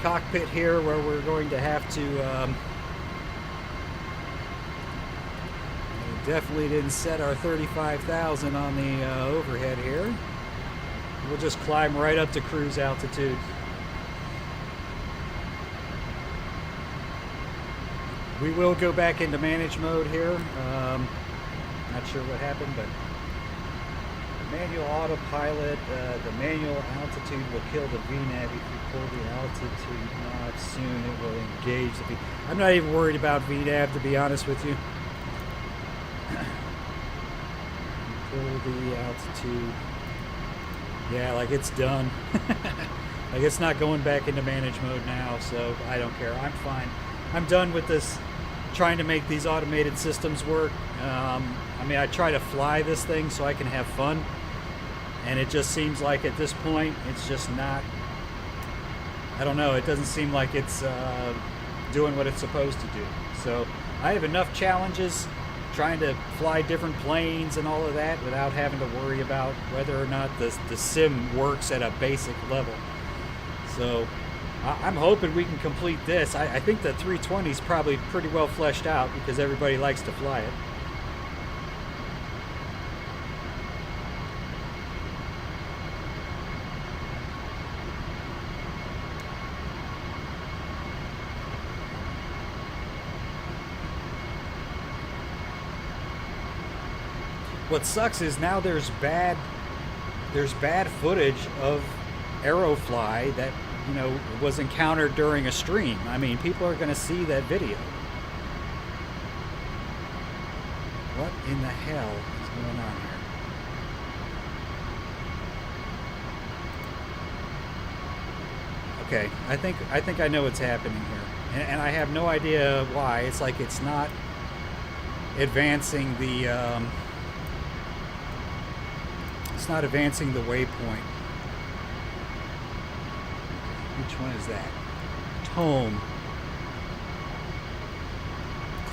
cockpit here where we're going to have to... we definitely didn't set our 35,000 on the overhead here. We'll just climb right up to cruise altitude. We will go back into manage mode here. Not sure what happened, but manual autopilot, the manual altitude will kill the VNAV if you pull the altitude knob soon. It will engage the VNAV. I'm not even worried about VNAV, to be honest with you. Pull the altitude. Yeah, like it's done. Like it's not going back into manage mode now, so I don't care. I'm fine. I'm done with this, trying to make these automated systems work. I mean, I try to fly this thing so I can have fun, and it just seems like at this point, it's just not, I don't know, it doesn't seem like it's doing what it's supposed to do. So I have enough challenges trying to fly different planes and all of that without having to worry about whether or not the sim works at a basic level. So I'm hoping we can complete this. I think the 320 is probably pretty well fleshed out because everybody likes to fly it. What sucks is now there's bad footage of Aerofly that, you know, was encountered during a stream. I mean, people are going to see that video. What in the hell is going on here? Okay, I think I know what's happening here, and I have no idea why. It's like it's not advancing the it's not advancing the waypoint. Which one is that? Tome.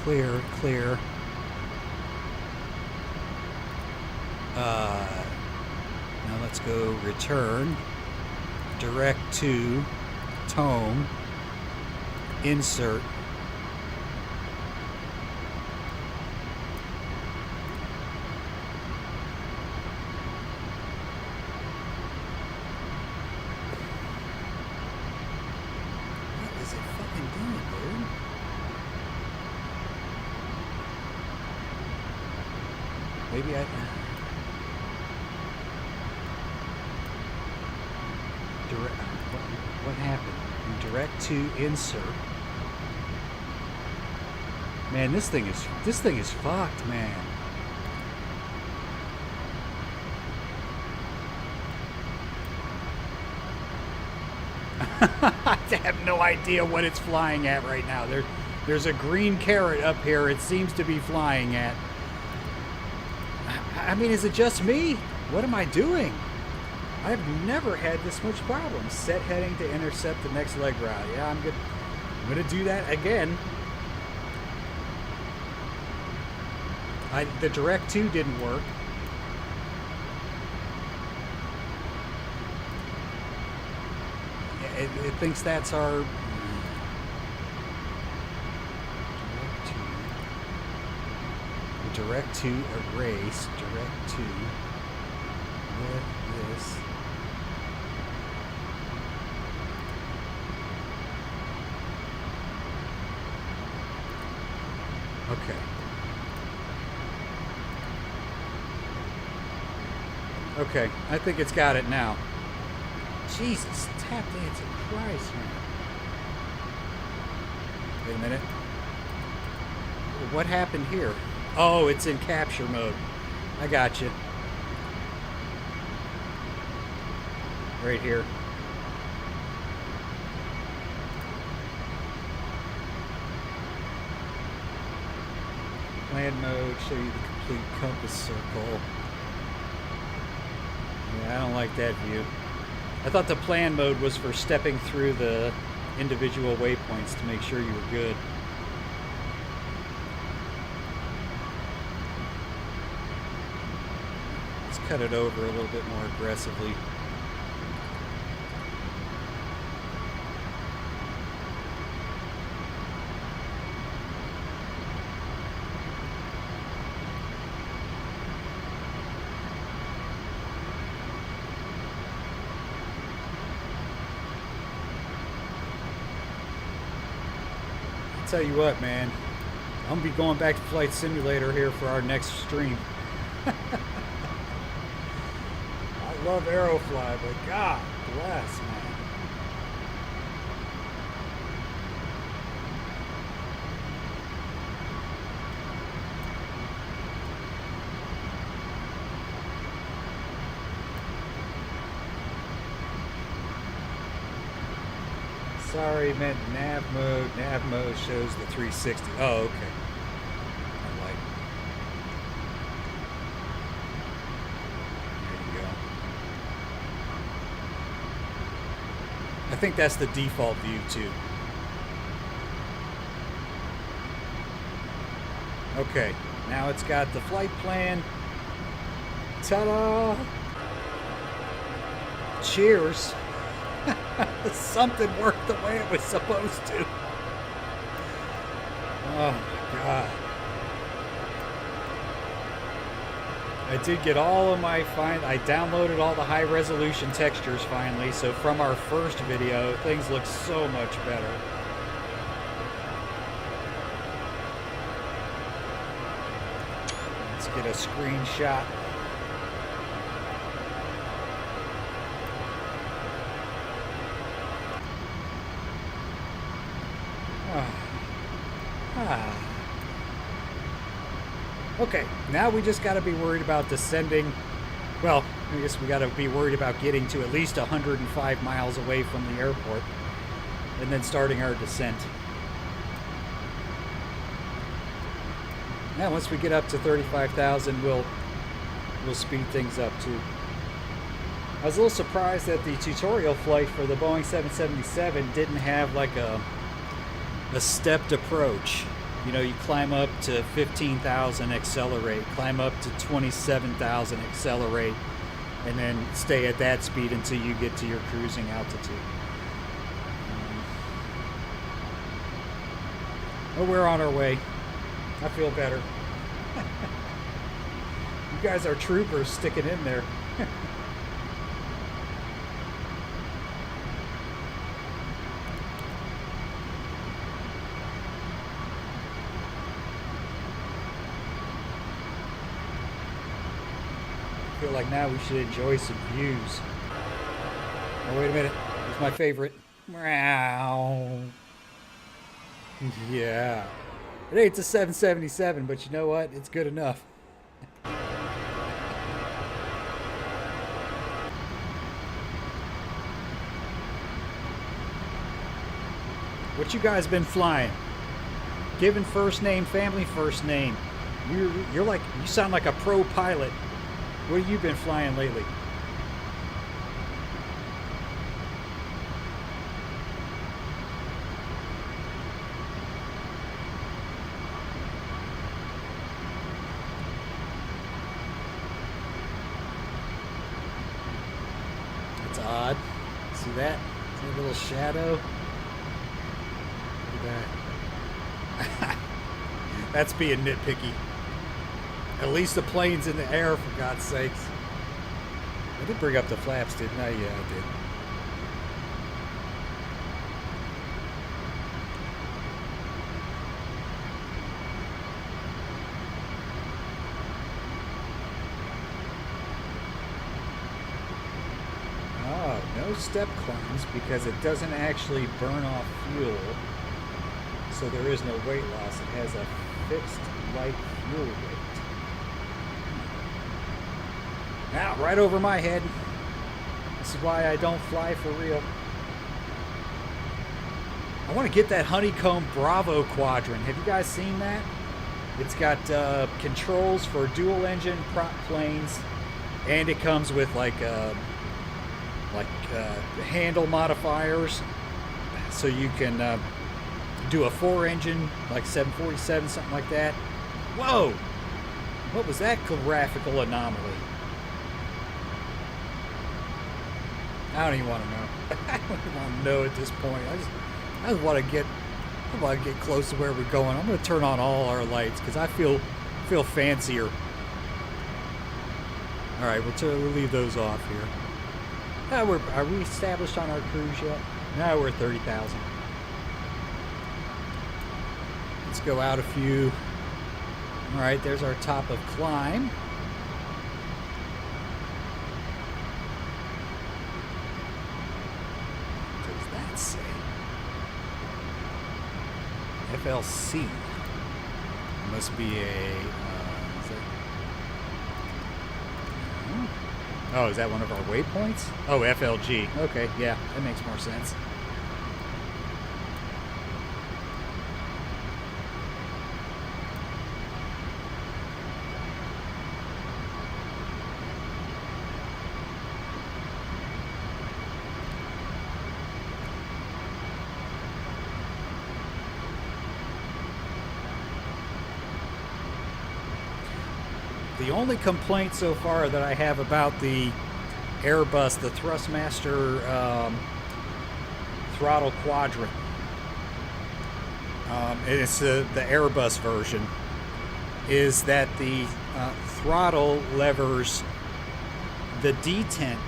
Clear, clear. Now let's go return. Direct to tome. Insert. Maybe I... Direct... What happened? Direct to insert. Man, this thing is fucked, man. I have no idea what it's flying at right now. There's a green carrot up here it seems to be flying at. I mean, is it just me? What am I doing? I've never had this much problem. Set heading to intercept the next leg route. Yeah, I'm gonna do that again. The direct to didn't work. It thinks that's our direct to erase, direct to with this. Okay. Okay, I think it's got it now. Jesus, tap dancing Christ, man. Wait a minute. What happened here? Oh, it's in capture mode. I got you. Right here. Plan mode, show you the complete compass circle. Yeah, I don't like that view. I thought the plan mode was for stepping through the individual waypoints to make sure you were good. Let's cut it over a little bit more aggressively. Tell you what, man, I'm gonna be going back to Flight Simulator here for our next stream. I love Aerofly, but God bless, man. Sorry, meant nav mode. Nav mode shows the 360. Oh, okay. I like it. There you go. I think that's the default view, too. Okay, now it's got the flight plan. Ta-da! Cheers. Something worked the way it was supposed to. Oh my God. I did get all of my I downloaded all the high resolution textures finally, so from our first video, things look so much better. Let's get a screenshot. Okay, now we just got to be worried about descending. Well, I guess we got to be worried about getting to at least 105 miles away from the airport and then starting our descent. Now, once we get up to 35,000, we'll speed things up too. I was a little surprised that the tutorial flight for the Boeing 777 didn't have like a stepped approach. You know, you climb up to 15,000, accelerate, climb up to 27,000, accelerate, and then stay at that speed until you get to your cruising altitude. But we're on our way. I feel better. You guys are troopers sticking in there. I feel like now we should enjoy some views. Oh, wait a minute. Here's my favorite. Meow. Yeah. It ain't a 777, but you know what? It's good enough. What you guys been flying? Given first name, family first name. You're like, you sound like a pro pilot. What have you been flying lately? It's odd. See that? See a little shadow? Look at that. That's being nitpicky. At least the plane's in the air, for God's sakes. I did bring up the flaps, didn't I? Yeah, I did. Oh, no step climbs because it doesn't actually burn off fuel. So there is no weight loss. It has a fixed light fuel rate. Now, right over my head. This is why I don't fly for real. I want to get that honeycomb Bravo quadrant. Have you guys seen that? It's got controls for dual engine prop planes, and it comes with like handle modifiers, so you can do a 4-engine, like 747, something like that. Whoa! What was that graphical anomaly? I don't even want to know. I don't even want to know at this point. I just want to get close to where we're going. I'm going to turn on all our lights because I feel fancier. All right, we'll leave those off here. Now are we established on our cruise yet? No, we're at 30,000. Let's go out a few. All right, there's our top of climb. FLC must be a oh, is that one of our waypoints? Oh, FLG. Okay, yeah, that makes more sense. The only complaint so far that I have about the Airbus, the Thrustmaster throttle quadrant. And it's the Airbus version, is that the throttle levers, the detent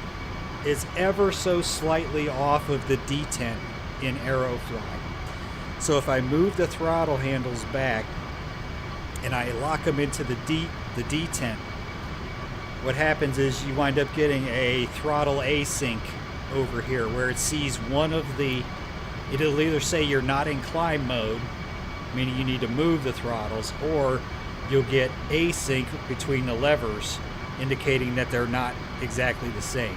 is ever so slightly off of the detent in Aerofly. So if I move the throttle handles back and I lock them into the detent, what happens is you wind up getting a throttle async over here, where it sees one of the, it'll either say you're not in climb mode, meaning you need to move the throttles, or you'll get async between the levers, indicating that they're not exactly the same.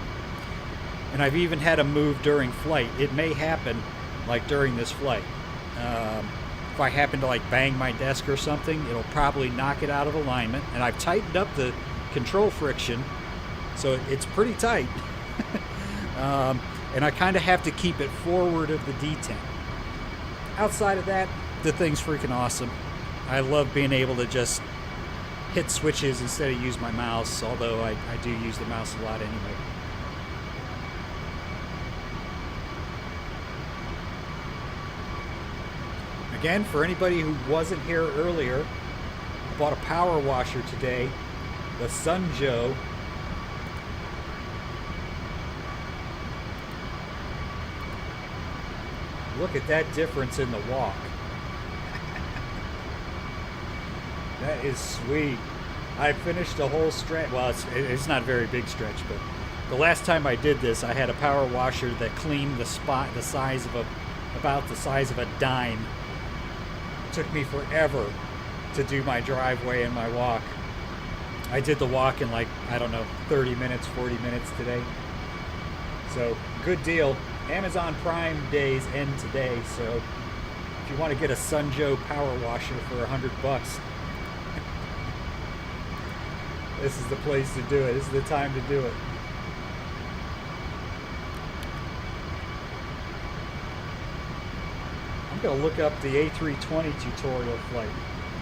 And I've even had them move during flight. It may happen like during this flight. If I happen to like bang my desk or something, it'll probably knock it out of alignment. And I've tightened up the control friction, so it's pretty tight. And I kind of have to keep it forward of the detent. Outside of that, the thing's freaking awesome. I love being able to just hit switches instead of use my mouse, although I do use the mouse a lot anyway. Again, for anybody who wasn't here earlier, I bought a power washer today, the Sunjo. Look at that difference in the walk. That is sweet. I finished the whole stretch. Well, it's not a very big stretch, but the last time I did this, I had a power washer that cleaned the spot the size of about the size of a dime. It took me forever to do my driveway and my walk. I did the walk in like, I don't know, 30 minutes, 40 minutes today. So, good deal. Amazon Prime days end today, so if you want to get a Sunjo power washer for $100, this is the place to do it. This is the time to do it. I'm going to look up the A320 tutorial flight.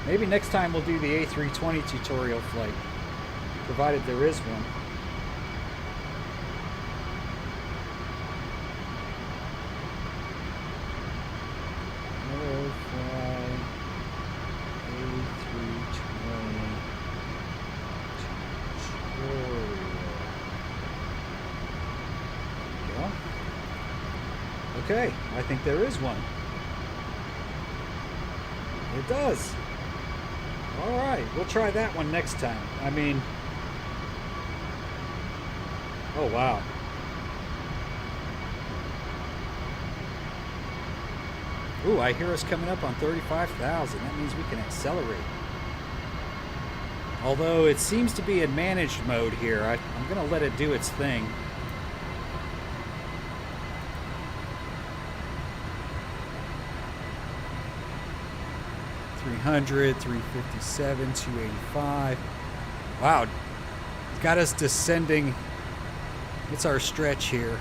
Maybe next time we'll do the A320 tutorial flight, provided there is one. Aerofly A320 tutorial. Yeah. Okay, I think there is one. It does. All right, we'll try that one next time. I mean, oh wow. Ooh, I hear us coming up on 35,000. That means we can accelerate. Although it seems to be in managed mode here. I'm going to let it do its thing. $300, $357, $285. Wow. It's got us descending. What's our stretch here?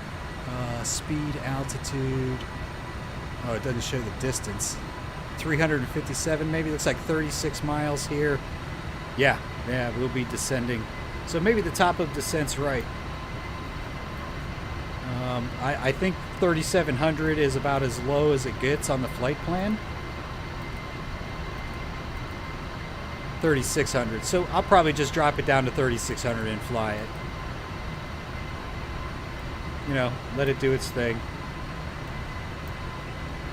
Speed, altitude. Oh, it doesn't show the distance. 357 maybe. Looks like 36 miles here. Yeah, we'll be descending. So maybe the top of descent's right. I think 3,700 is about as low as it gets on the flight plan. 3,600. So I'll probably just drop it down to 3,600 and fly it. You know, let it do its thing.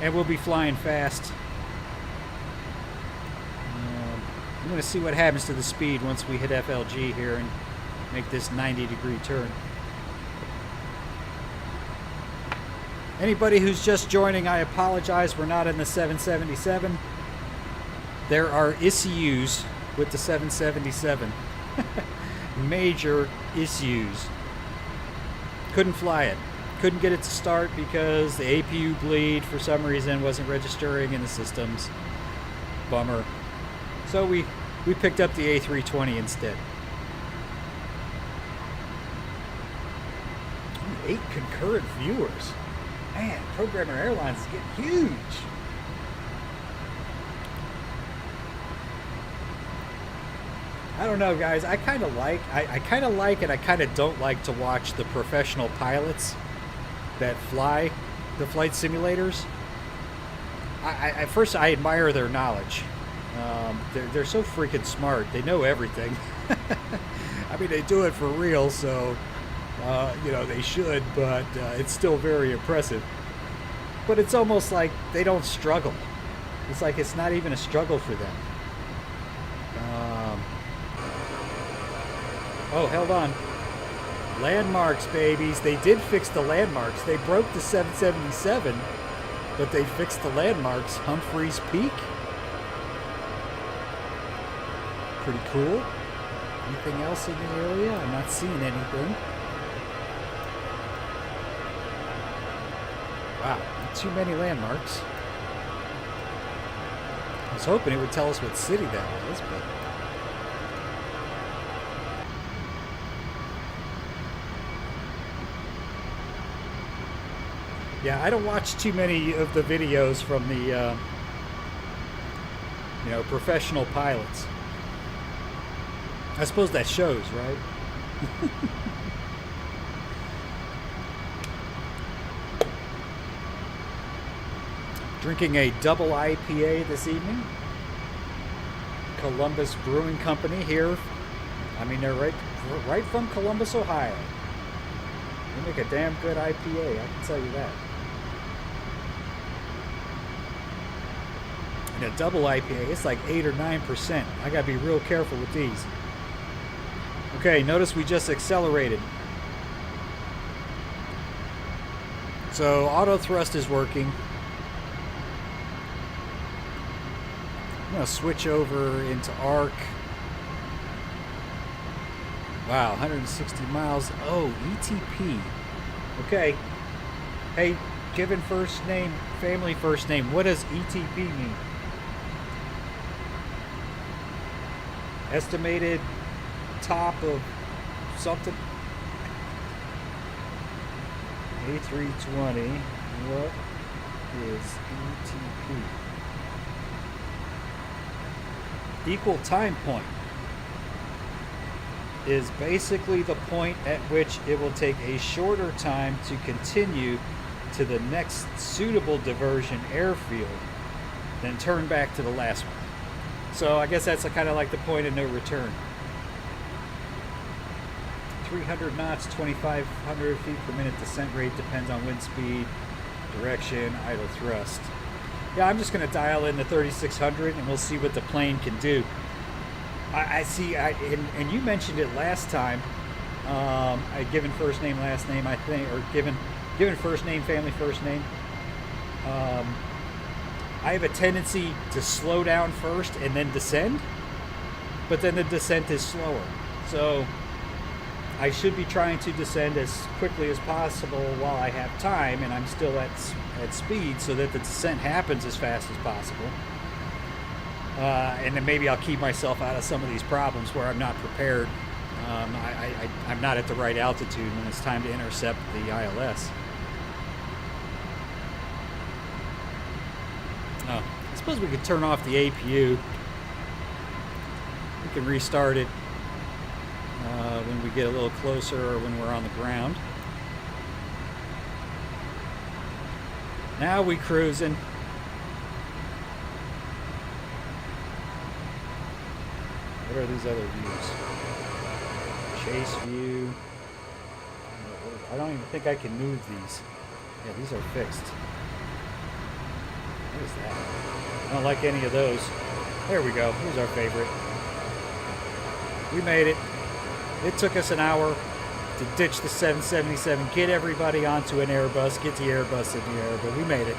And we'll be flying fast. I'm going to see what happens to the speed once we hit FLG here and make this 90-degree turn. Anybody who's just joining, I apologize. We're not in the 777. There are issues with the 777. Major issues. Couldn't fly it. Couldn't get it to start because the APU bleed for some reason wasn't registering in the systems. Bummer. So we picked up the A320 instead. 8 concurrent viewers. Man, Programmer Airlines is getting huge. I don't know, guys. I kind of like and I kind of don't like to watch the professional pilots that fly the flight simulators. At first, I admire their knowledge. They're so freaking smart. They know everything. I mean, they do it for real, so they should. But it's still very impressive. But it's almost like they don't struggle. It's like it's not even a struggle for them. Oh, held on. Landmarks, babies. They did fix the landmarks. They broke the 777, but they fixed the landmarks. Humphreys Peak. Pretty cool. Anything else in the area? I'm not seeing anything. Wow, not too many landmarks. I was hoping it would tell us what city that was, but... yeah, I don't watch too many of the videos from the, professional pilots. I suppose that shows, right? Drinking a double IPA this evening. Columbus Brewing Company here. I mean, they're right from Columbus, Ohio. They make a damn good IPA, I can tell you that. And a double IPA, it's like 8 or 9%. I gotta be real careful with these. Okay, notice we just accelerated. So auto thrust is working. I'm gonna switch over into arc. Wow, 160 miles. Oh, ETP. Okay. Hey, given first name, family first name, what does ETP mean? Estimated top of something. A320. What is ETP? Equal time point is basically the point at which it will take a shorter time to continue to the next suitable diversion airfield than turn back to the last one. So I guess that's kind of like the point of no return. 300 knots, 2,500 feet per minute descent rate, depends on wind speed, direction, idle thrust. Yeah, I'm just going to dial in the 3,600 and we'll see what the plane can do. I see, and you mentioned it last time. I given first name, last name, I think, or given first name, family first name. I have a tendency to slow down first and then descend, but then the descent is slower. So I should be trying to descend as quickly as possible while I have time and I'm still at speed, so that the descent happens as fast as possible. And then maybe I'll keep myself out of some of these problems where I'm not prepared. I'm not at the right altitude when it's time to intercept the ILS. Oh, I suppose we could turn off the APU. We can restart it when we get a little closer or when we're on the ground. Now we cruising. What are these other views? Chase view. I don't even think I can move these. Yeah, these are fixed. What is that? I don't like any of those. There we go. Here's our favorite. We made it. It took us an hour to ditch the 777, get everybody onto an Airbus, get the Airbus in the air, but we made it.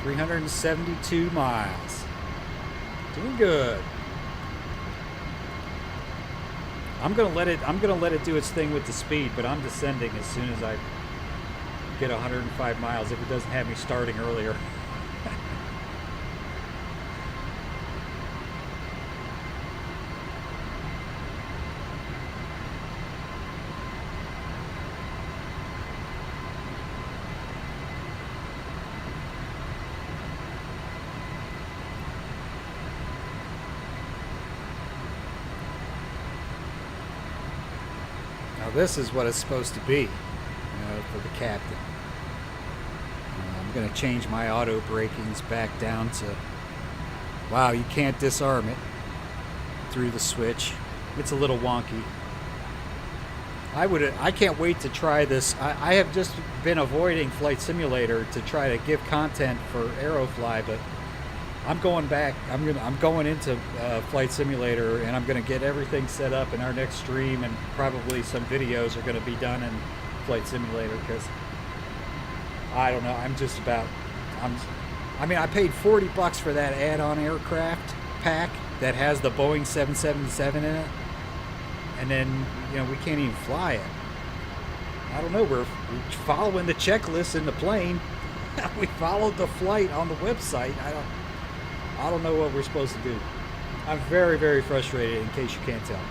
$372 miles. Doing good. I'm gonna let it do its thing with the speed, but I'm descending as soon as I get 105 miles if it doesn't have me starting earlier. this is what it's supposed to be, for the captain. I'm going to change my auto brakings back down to, wow, you can't disarm it through the switch. It's a little wonky. I can't wait to try this. I have just been avoiding Flight Simulator to try to give content for Aerofly, but I'm going back. I'm going into Flight Simulator, and I'm going to get everything set up in our next stream, and probably some videos are going to be done in Flight Simulator, because I don't know. I paid $40 for that add-on aircraft pack that has the Boeing 777 in it, and then we can't even fly it. I don't know. We're following the checklist in the plane. We followed the flight on the website. I don't know what we're supposed to do. I'm very, very frustrated, in case you can't tell.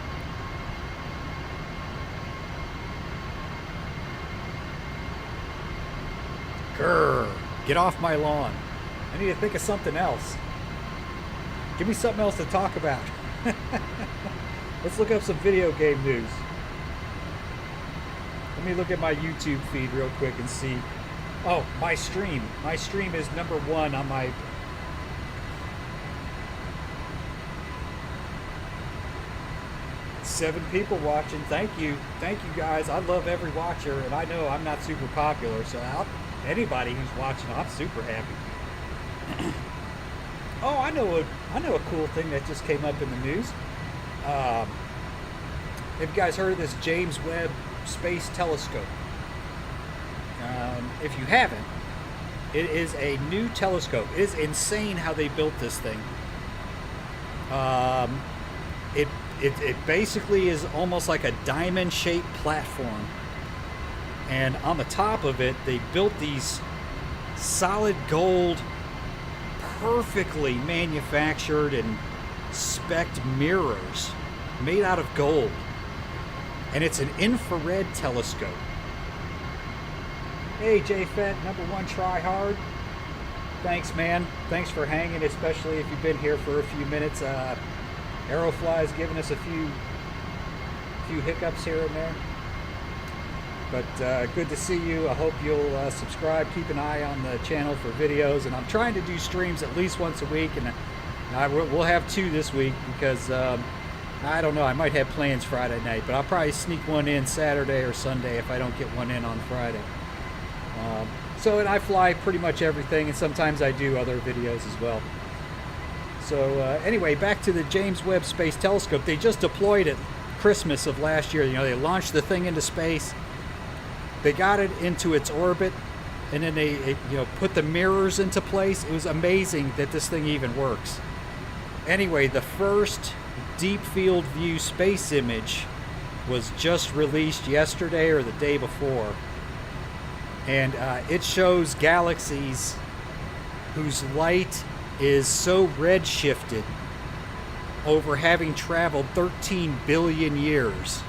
Grr, get off my lawn. I need to think of something else. Give me something else to talk about. Let's look up some video game news. Let me look at my YouTube feed real quick and see. Oh, my stream. My stream is #1 on my... Seven people watching. Thank you guys. I love every watcher, and I know I'm not super popular, so anybody who's watching, I'm super happy. Oh, I know a cool thing that just came up in the news. Have you guys heard of this James Webb Space Telescope? If you haven't, it is a new telescope. It is insane how they built this thing. It basically is almost like a diamond-shaped platform, and on the top of it, they built these solid gold, perfectly manufactured and spec'd mirrors made out of gold, and it's an infrared telescope. Hey, JFET, #1 try hard. Thanks, man. Thanks for hanging, especially if you've been here for a few minutes. Aerofly has given us a few hiccups here and there, but good to see you. I hope you'll subscribe, keep an eye on the channel for videos, and I'm trying to do streams at least once a week, and we'll have 2 this week, because I don't know, I might have plans Friday night, but I'll probably sneak one in Saturday or Sunday if I don't get one in on Friday. And I fly pretty much everything, and sometimes I do other videos as well. So anyway, back to the James Webb Space Telescope. They just deployed it Christmas of last year. They launched the thing into space. They got it into its orbit, and then they put the mirrors into place. It was amazing that this thing even works. Anyway, the first deep field view space image was just released yesterday or the day before. And it shows galaxies whose light is so redshifted over having traveled 13 billion years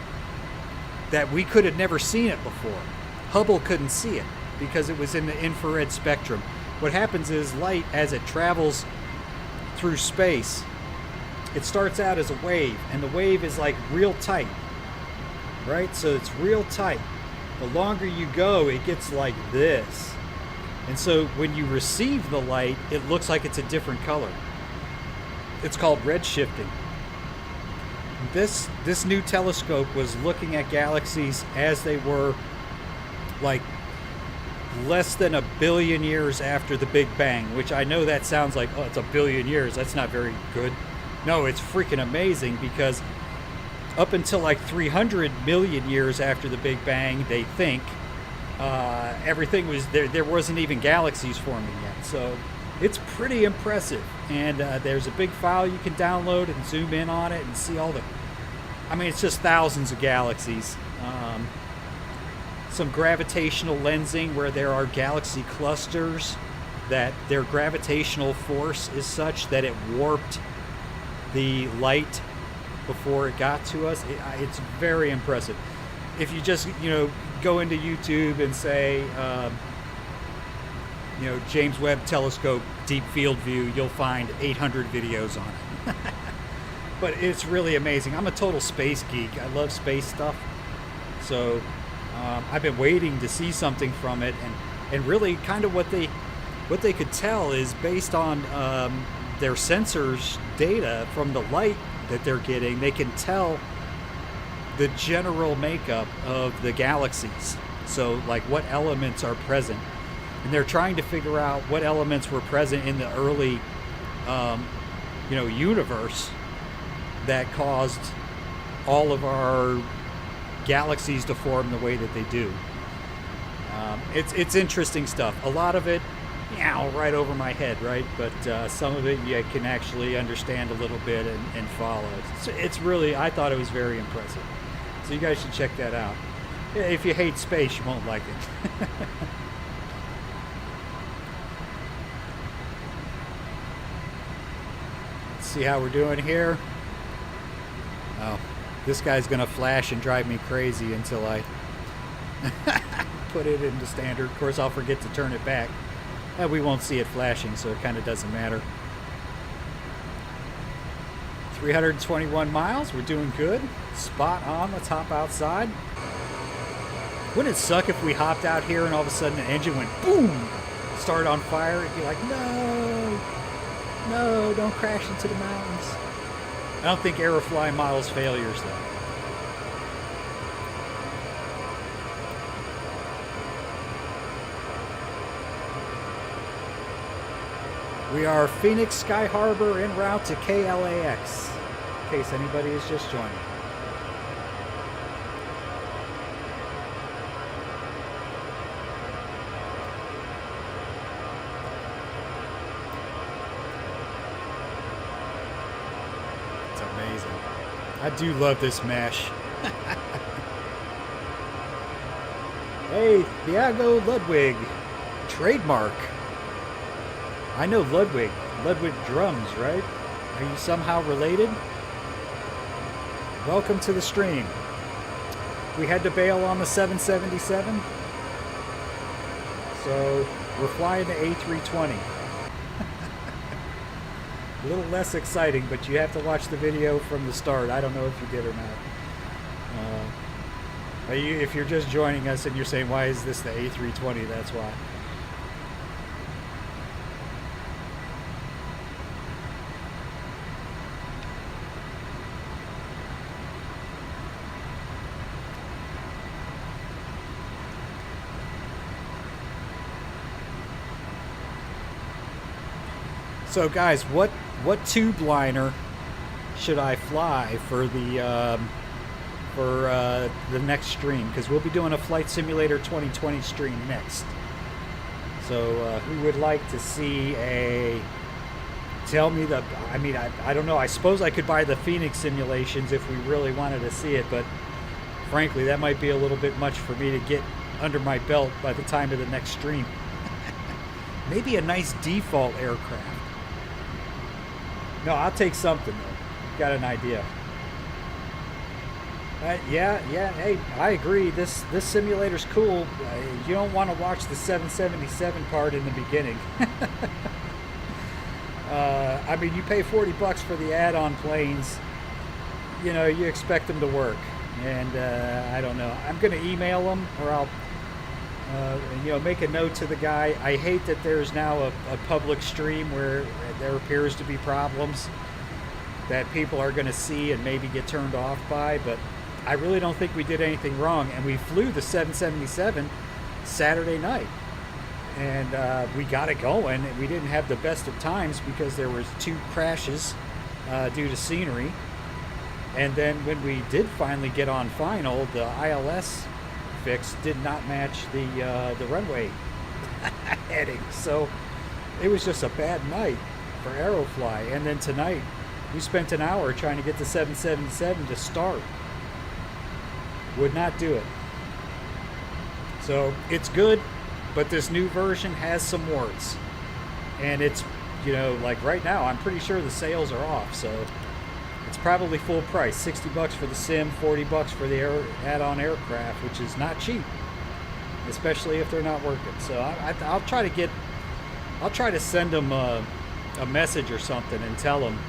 that we could have never seen it before. Hubble couldn't see it because it was in the infrared spectrum. What happens is light, as it travels through space, it starts out as a wave, and the wave is like real tight, right? So it's real tight. The longer you go, it gets like this. And so when you receive the light, it looks like it's a different color. It's called redshifting. This new telescope was looking at galaxies as they were like less than 1 billion years after the Big Bang, which I know that sounds like, oh, it's 1 billion years. That's not very good. No, it's freaking amazing, because up until like 300 million years after the Big Bang, they think, everything was there. There wasn't even galaxies forming yet. So it's pretty impressive. And there's a big file you can download and zoom in on it and see all the, it's just thousands of galaxies. Some gravitational lensing where there are galaxy clusters that their gravitational force is such that it warped the light before it got to us. It's very impressive. If you just, go into YouTube and say, James Webb Telescope Deep Field View, you'll find 800 videos on it. But it's really amazing. I'm a total space geek. I love space stuff. So I've been waiting to see something from it, and really kind of what they could tell is based on their sensors data from the light that they're getting. They can tell the general makeup of the galaxies. So like what elements are present, and they're trying to figure out what elements were present in the early universe that caused all of our galaxies to form the way that they do. It's interesting stuff. A lot of it, right over my head, right? But some of it you can actually understand a little bit and follow. It's really, I thought it was very impressive. So you guys should check that out. If you hate space, you won't like it. Let's see how we're doing here. Oh, this guy's gonna flash and drive me crazy until I put it into standard. Of course, I'll forget to turn it back. We won't see it flashing, so it kind of doesn't matter. 321 miles, we're doing good. Spot on the top outside. Wouldn't it suck if we hopped out here and all of a sudden the engine went boom, started on fire? It'd be like, no, don't crash into the mountains. I don't think Aerofly models failures though. We are Phoenix Sky Harbor en route to KLAX, in case anybody is just joining. It's amazing. I do love this mesh. Hey, Thiago Ludwig, trademark. I know Ludwig drums, right? Are you somehow related? Welcome to the stream. We had to bail on the 777, so we're flying the A320. A little less exciting, but you have to watch the video from the start. I don't know if you did or not. If you're just joining us and you're saying, why is this the A320? That's why. So guys, what tube liner should I fly for the next stream? Because we'll be doing a Flight Simulator 2020 stream next. So who would like to see I don't know. I suppose I could buy the Phoenix simulations if we really wanted to see it, but frankly, that might be a little bit much for me to get under my belt by the time of the next stream. Maybe a nice default aircraft. No, I'll take something though. Got an idea. Yeah. Hey, I agree. This simulator's cool. You don't want to watch the 777 part in the beginning. You pay $40 for the add-on planes. You know, you expect them to work, and I don't know. I'm going to email them, or I'll make a note to the guy. I hate that there's now a public stream where there appears to be problems that people are going to see and maybe get turned off by, but I really don't think we did anything wrong. And we flew the 777 Saturday night, and we got it going. We didn't have the best of times because there was 2 crashes due to scenery. And then when we did finally get on final, the ILS fix did not match the runway heading. So it was just a bad night for Aerofly. And then tonight we spent an hour trying to get the 777 to start. Would not do it. So it's good, but this new version has some warts. And it's, like right now, I'm pretty sure the sales are off. So it's probably full price, $60 for the sim, $40 for the add-on aircraft, which is not cheap, especially if they're not working. So I'll try to send them a message or something and tell them,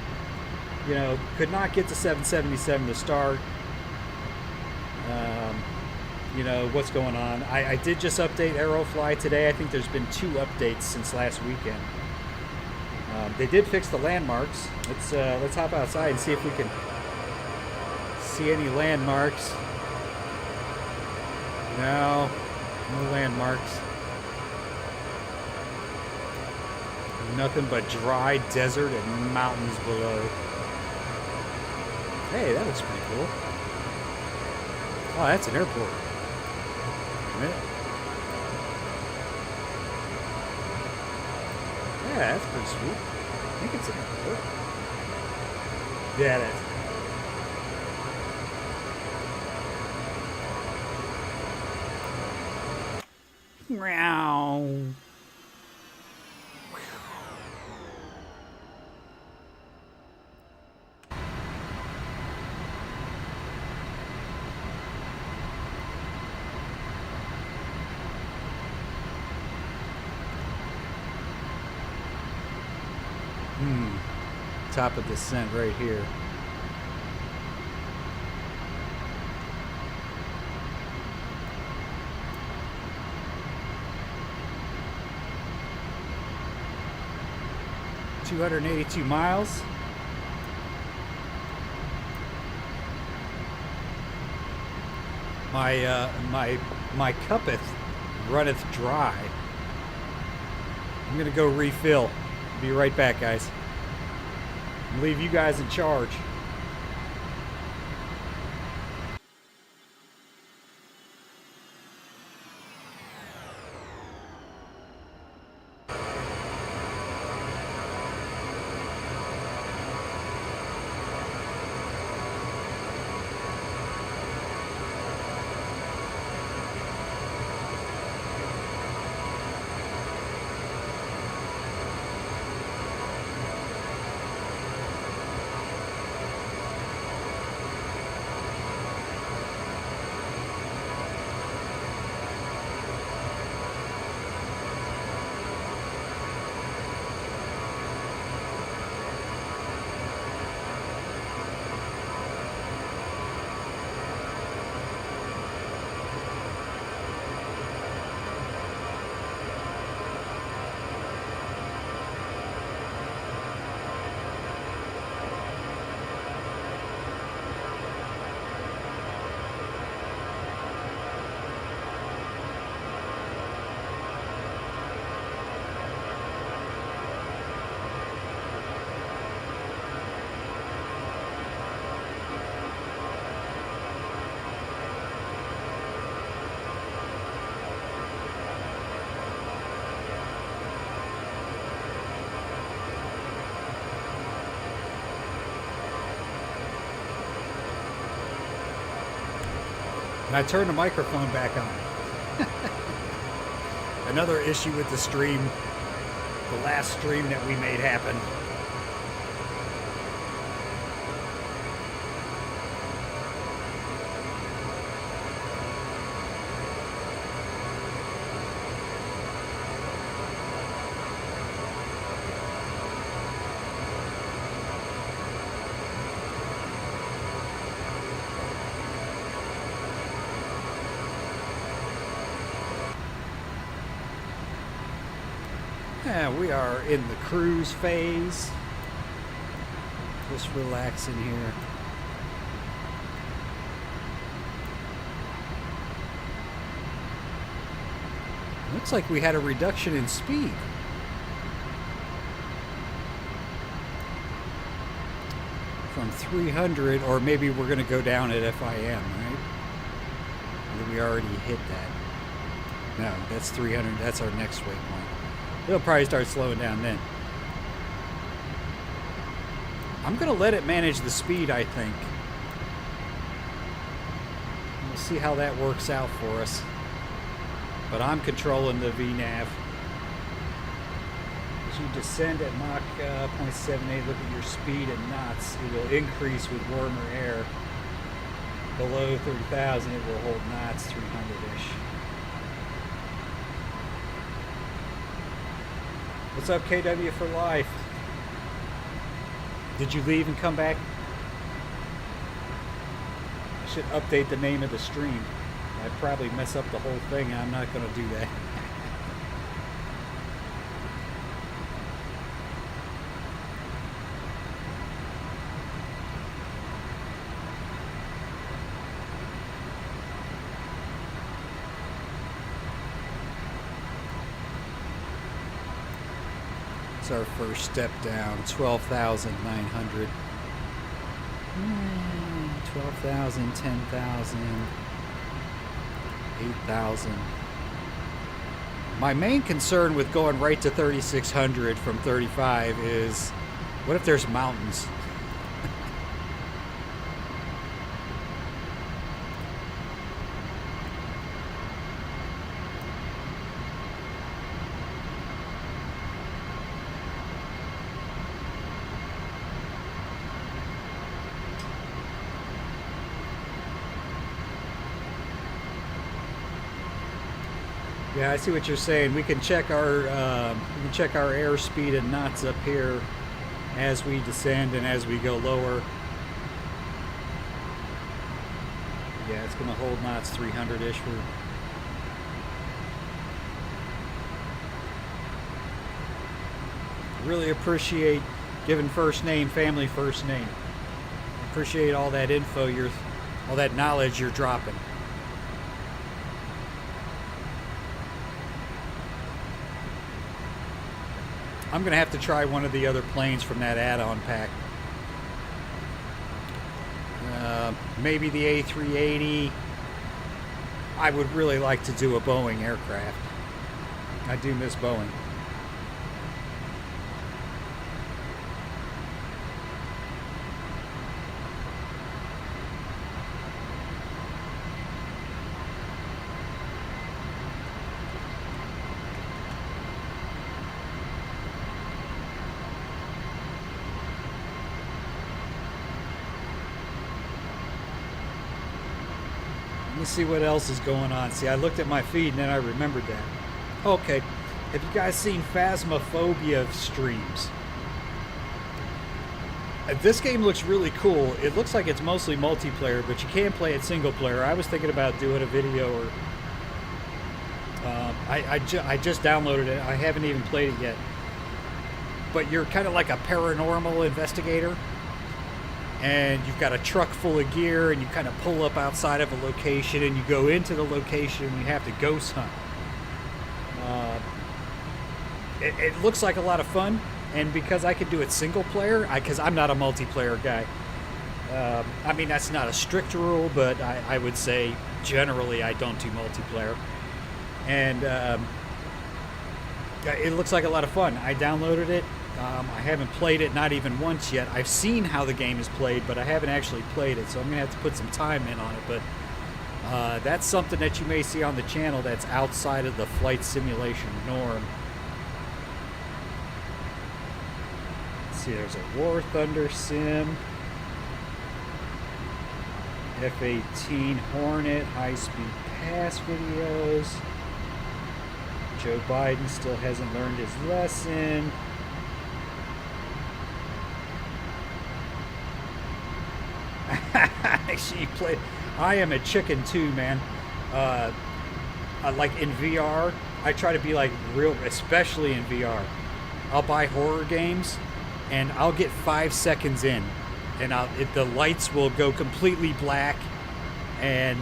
could not get the 777 to start. you know, what's going on. I did just update Aerofly today. I think there's been 2 updates since last weekend. They did fix the landmarks. Let's hop outside and see if we can see any landmarks. No landmarks. Nothing but dry desert and mountains below. Hey, that looks pretty cool. Oh, that's an airport. Wait a minute. Yeah, that's pretty sweet. I think it's an airport. Yeah, it is. Meow. Top of descent right here. $282 miles. My cuppeth runneth dry. I'm gonna go refill. Be right back, guys. Leave you guys in charge. And I turned the microphone back on. Another issue with the stream, the last stream that we made happen. Yeah, we are in the cruise phase. Just relaxing here. Looks like we had a reduction in speed. From 300, or maybe we're going to go down at FIM, right? Or we already hit that. No, that's 300. That's our next waypoint. It'll probably start slowing down then. I'm going to let it manage the speed, I think. We'll see how that works out for us. But I'm controlling the VNAV. As you descend at Mach 0.78, look at your speed in knots. It will increase with warmer air. Below 30,000, it will hold knots, 300-ish. What's up, KW for life? Did you leave and come back? I should update the name of the stream. I'd probably mess up the whole thing, and I'm not going to do that. It's our first step down, 12,900. 12,000, 10,000, 8,000. My main concern with going right to 3,600 from 35 is, what if there's mountains? Yeah, I see what you're saying. We can check our airspeed and knots up here as we descend and as we go lower. Yeah, it's going to hold knots 300-ish. Really appreciate giving first name, family first name. Appreciate all that info, all that knowledge you're dropping. I'm going to have to try one of the other planes from that add-on pack. Maybe the A380. I would really like to do a Boeing aircraft. I do miss Boeing. Let me see what else is going on. See, I looked at my feed and then I remembered that. Okay, have you guys seen Phasmophobia streams? This game looks really cool. It looks like it's mostly multiplayer, but you can play it single player. I was thinking about doing a video, or I just downloaded it. I haven't even played it yet. But you're kind of like a paranormal investigator, and you've got a truck full of gear, and you kind of pull up outside of a location, and you go into the location, and you have to ghost hunt. It looks like a lot of fun, and because I could do it single player, because I'm not a multiplayer guy. I mean, that's not a strict rule, but I would say generally I don't do multiplayer. And it looks like a lot of fun. I downloaded it. I haven't played it, not even once yet. I've seen how the game is played, but I haven't actually played it, so I'm going to have to put some time in on it. But that's something that you may see on the channel that's outside of the flight simulation norm. Let's see, there's a War Thunder sim, F-18 Hornet, high-speed pass videos. Joe Biden still hasn't learned his lesson. She played. I am a chicken too, man. Like in VR, I try to be like real, especially in VR. I'll buy horror games, and I'll get 5 seconds in, and the lights will go completely black, and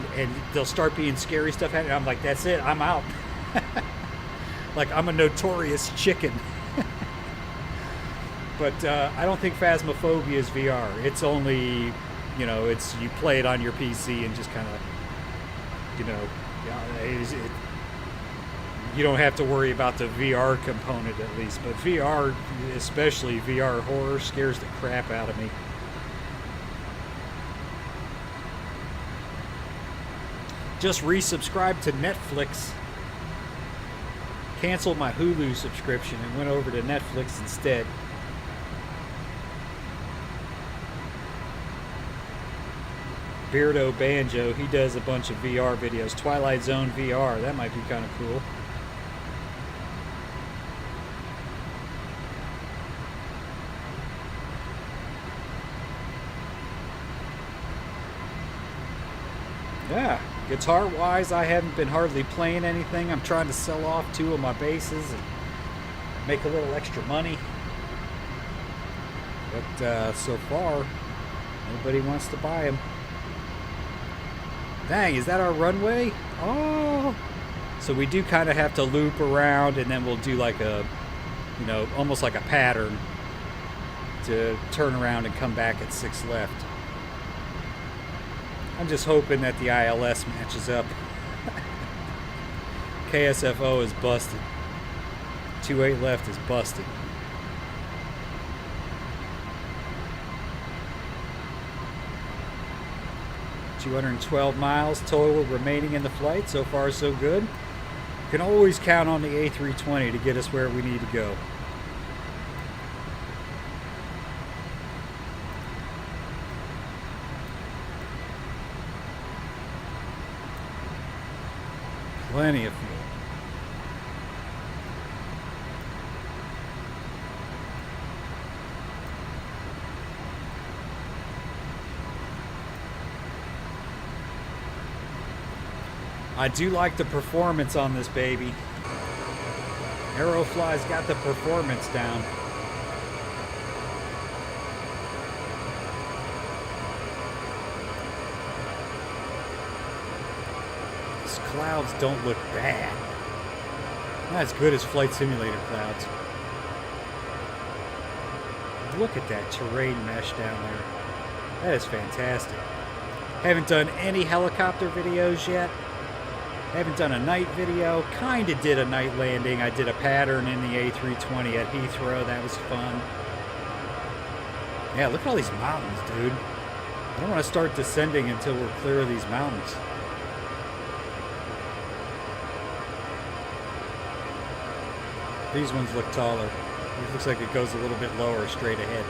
they'll start being scary stuff happening. I'm like, that's it, I'm out. Like I'm a notorious chicken. But I don't think Phasmophobia is VR. It's only, it's you play it on your PC and just kind of, you don't have to worry about the VR component at least. But VR, especially VR horror, scares the crap out of me. Just resubscribed to Netflix. Canceled my Hulu subscription and went over to Netflix instead. Beardo Banjo, he does a bunch of VR videos. Twilight Zone VR, that might be kind of cool. Yeah, Guitar-wise, I haven't been hardly playing anything. I'm trying to sell off 2 of my basses and make a little extra money. But so far, nobody wants to buy them. Dang, is that our runway? Oh! So we do kind of have to loop around, and then we'll do like a, you know, almost like a pattern to turn around and come back at 6 left. I'm just hoping that the ILS matches up. KSFO is busted. 28 left is busted. $212 miles total remaining in the flight. So far, so good. You can always count on the A320 to get us where we need to go. Plenty of fuel. I do like the performance on this baby. Aerofly's got the performance down. These clouds don't look bad. Not as good as Flight Simulator clouds. Look at that terrain mesh down there. That is fantastic. Haven't done any helicopter videos yet. Haven't done a night video. Kind of did a night landing. I did a pattern in the A320 at Heathrow. That was fun. Yeah, look at all these mountains, dude. I don't want to start descending until we're clear of these mountains. These ones look taller. It looks like it goes a little bit lower straight ahead.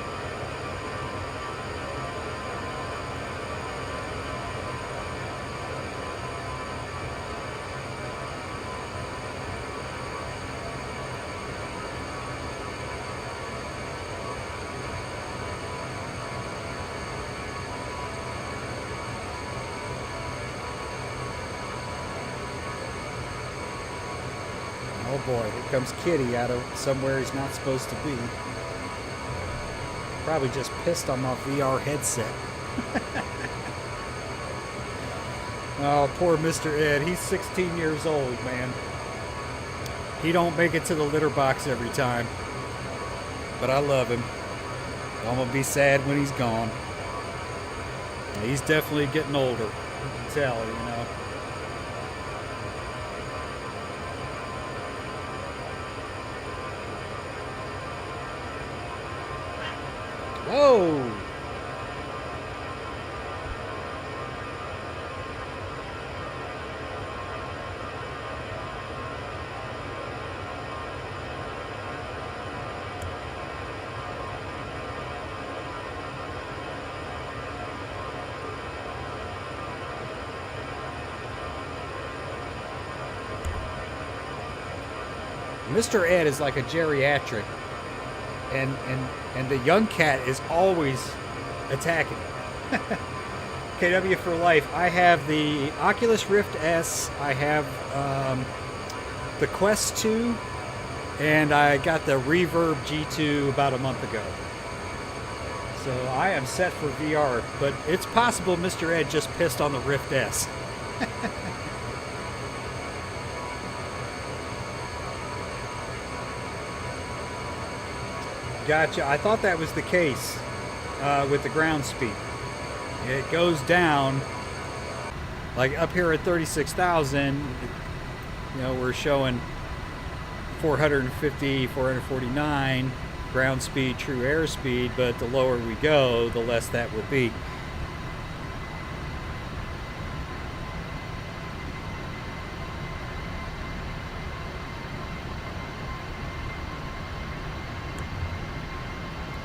Oh boy, here comes Kitty out of somewhere he's not supposed to be. Probably just pissed on my VR headset. Oh, poor Mr. Ed. He's 16 years old, man. He don't make it to the litter box every time. But I love him. I'm gonna be sad when he's gone. He's definitely getting older. You can tell, you know. Whoa! Mr. Ed is like a geriatric. And the young cat is always attacking. KW for life. I have the Oculus Rift S. I have the Quest 2, and I got the Reverb G2 about a month ago. So I am set for VR, but it's possible Mr. Ed just pissed on the Rift S. Gotcha. I thought that was the case with the ground speed. It goes down, like up here at 36,000, you know, we're showing 450, 449 ground speed, true airspeed, but the lower we go, the less that will be.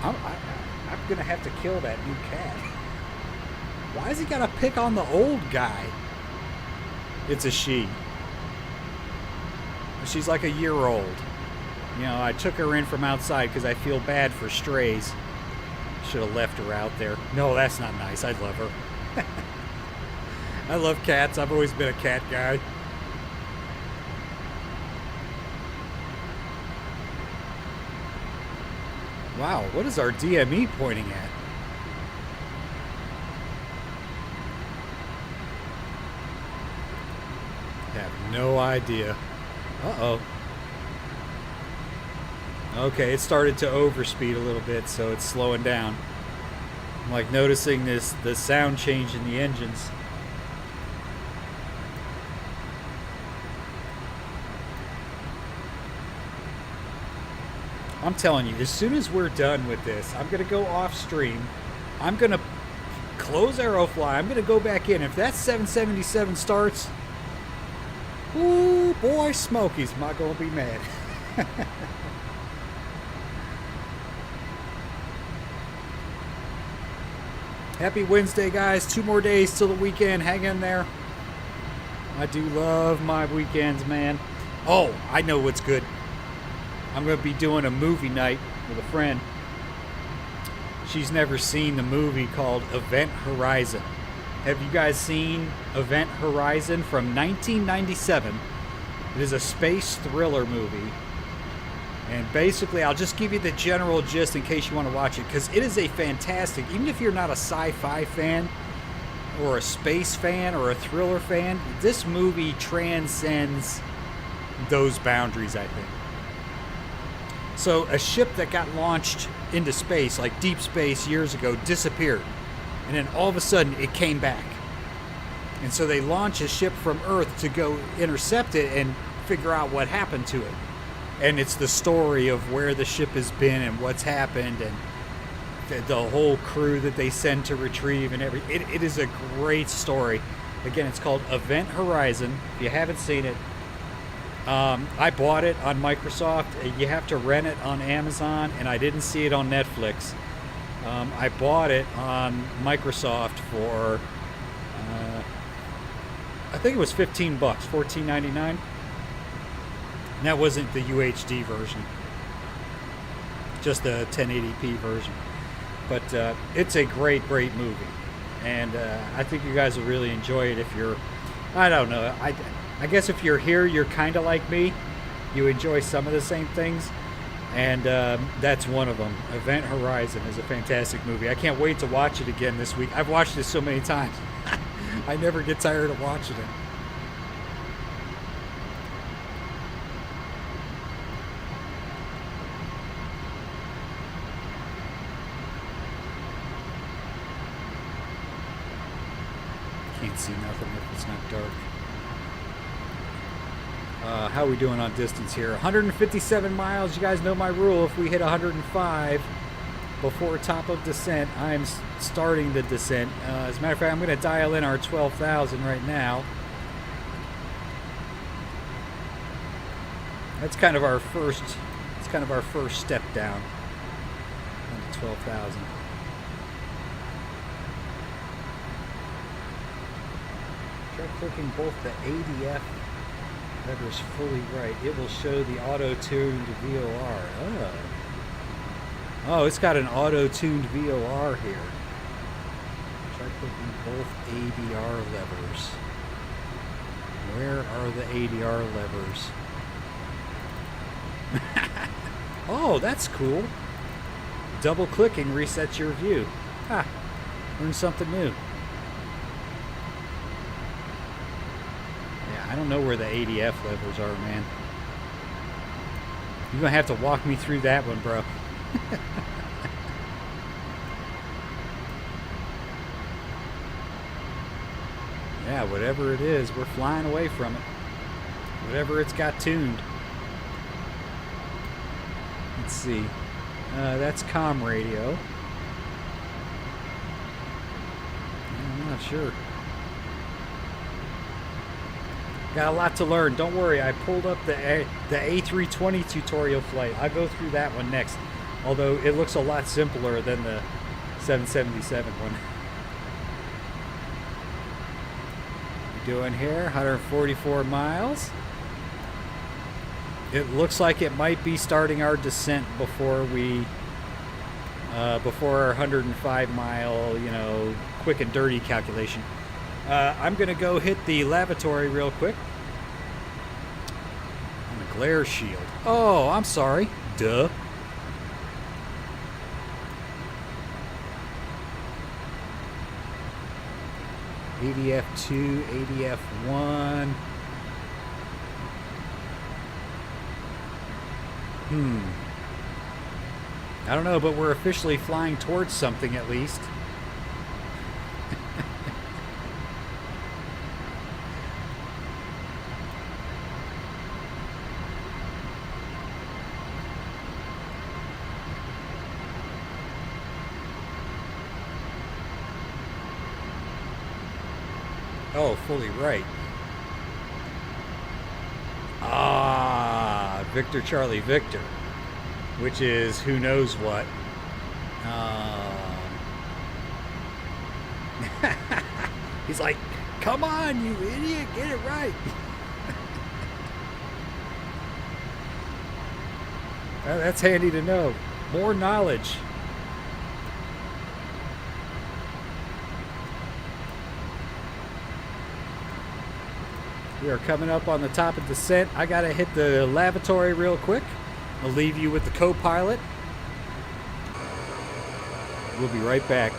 I'm gonna have to kill that new cat. Why has he gotta pick on the old guy? It's a she. She's like a year old. You know, I took her in from outside because I feel bad for strays. Should have left her out there. No, that's not nice. I love her. I love cats. I've always been a cat guy. Wow, what is our DME pointing at? I have no idea. Uh-oh. Okay, it started to overspeed a little bit, so it's slowing down. I'm like noticing the sound change in the engines. I'm telling you, as soon as we're done with this, I'm going to go off stream. I'm going to close Aerofly. I'm going to go back in. If that 777 starts, ooh, boy, Smokey's not going to be mad. Happy Wednesday, guys. 2 more days till the weekend. Hang in there. I do love my weekends, man. Oh, I know what's good. I'm going to be doing a movie night with a friend. She's never seen the movie called Event Horizon. Have you guys seen Event Horizon from 1997? It is a space thriller movie. And basically, I'll just give you the general gist in case you want to watch it, because it is a fantastic, even if you're not a sci-fi fan or a space fan or a thriller fan, this movie transcends those boundaries, I think. So a ship that got launched into space, like deep space years ago, disappeared. And then all of a sudden it came back. And so they launch a ship from Earth to go intercept it and figure out what happened to it. And it's the story of where the ship has been and what's happened and the whole crew that they send to retrieve and everything. It is a great story. Again, it's called Event Horizon. If you haven't seen it, I bought it on Microsoft. You have to rent it on Amazon, and I didn't see it on Netflix. I bought it on Microsoft for, I think it was $15, $14.99. And that wasn't the UHD version, just the 1080p version. But it's a great, great movie, and I think you guys will really enjoy it if you're, I don't know, I guess if you're here, you're kind of like me. You enjoy some of the same things, and that's one of them. Event Horizon is a fantastic movie. I can't wait to watch it again this week. I've watched it so many times. I never get tired of watching it. Can't see nothing if it's not dark. How are we doing on distance here? 157 miles. You guys know my rule. If we hit 105 before top of descent, I'm starting the descent. As a matter of fact, I'm going to dial in our 12,000 right now. That's kind of our first. It's kind of our first step down on the 12,000. Try clicking both the ADF levers fully right. It will show the auto-tuned VOR. Oh, it's got an auto-tuned VOR here. Try clicking both ADR levers. Where are the ADR levers? Oh, that's cool. Double clicking resets your view. Ha! Learn something new. I don't know where the ADF levers are, man. You're going to have to walk me through that one, bro. Yeah, whatever it is, we're flying away from it. Whatever it's got tuned. Let's see. That's comm radio. I'm not sure. Got a lot to learn. Don't worry, I pulled up the A320 tutorial flight. I'll go through that one next. Although it looks a lot simpler than the 777 one. We're doing here 144 miles. It looks like it might be starting our descent before we before our 105 mile, quick and dirty calculation. I'm going to go hit the lavatory real quick. On the glare shield. Oh, I'm sorry. Duh. ADF2, ADF1. I don't know, but we're officially flying towards something at least. Oh, fully right. Ah, Victor Charlie Victor, which is who knows what. He's like, come on, you idiot, get it right. That's handy to know. More knowledge. We are coming up on the top of descent. I gotta hit the lavatory real quick. I'll leave you with the co-pilot. We'll be right back.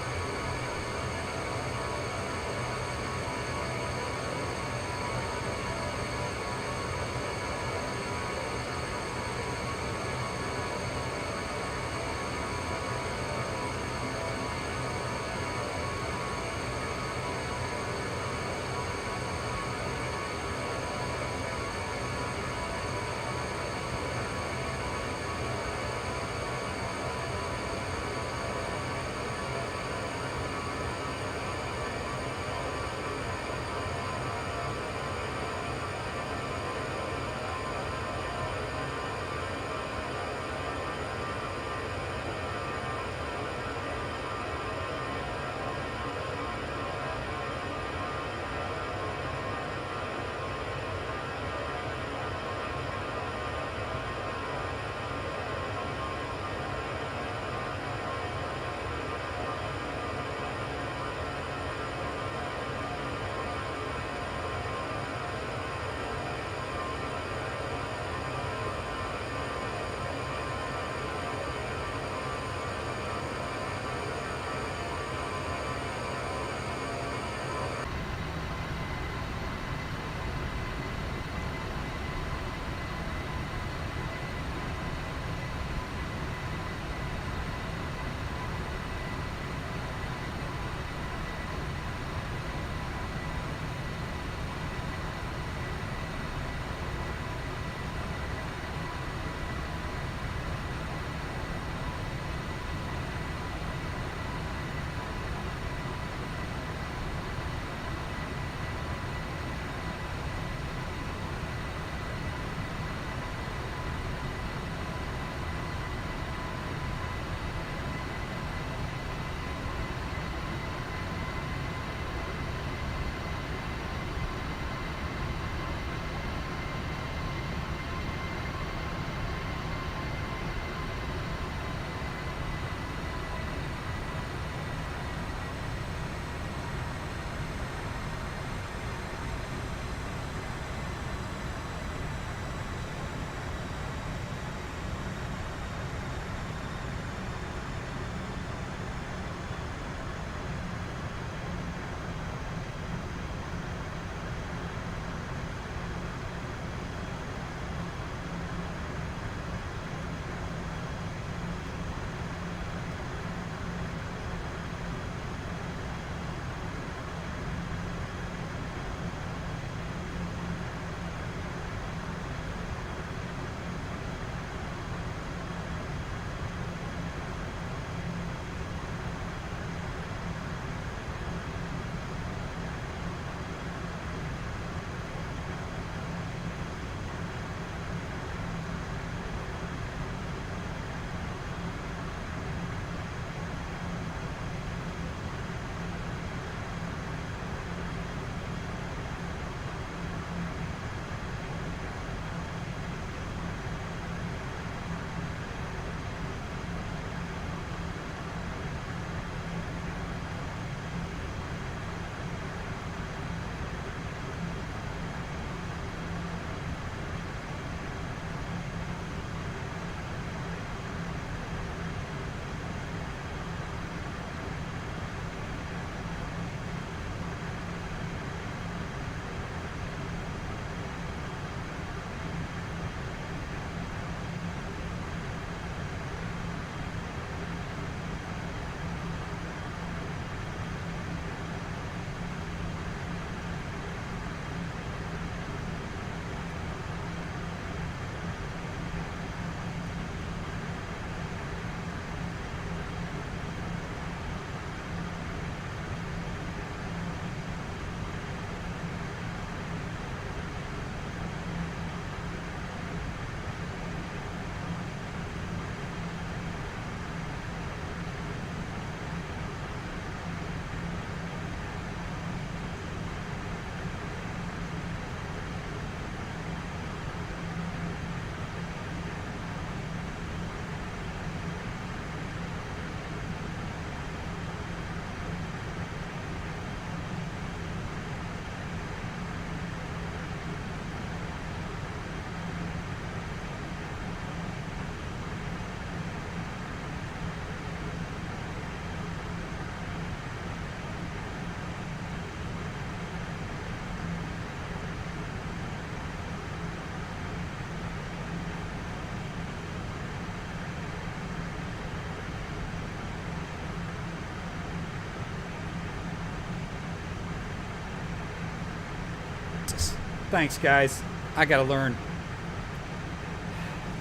Thanks, guys. I gotta learn.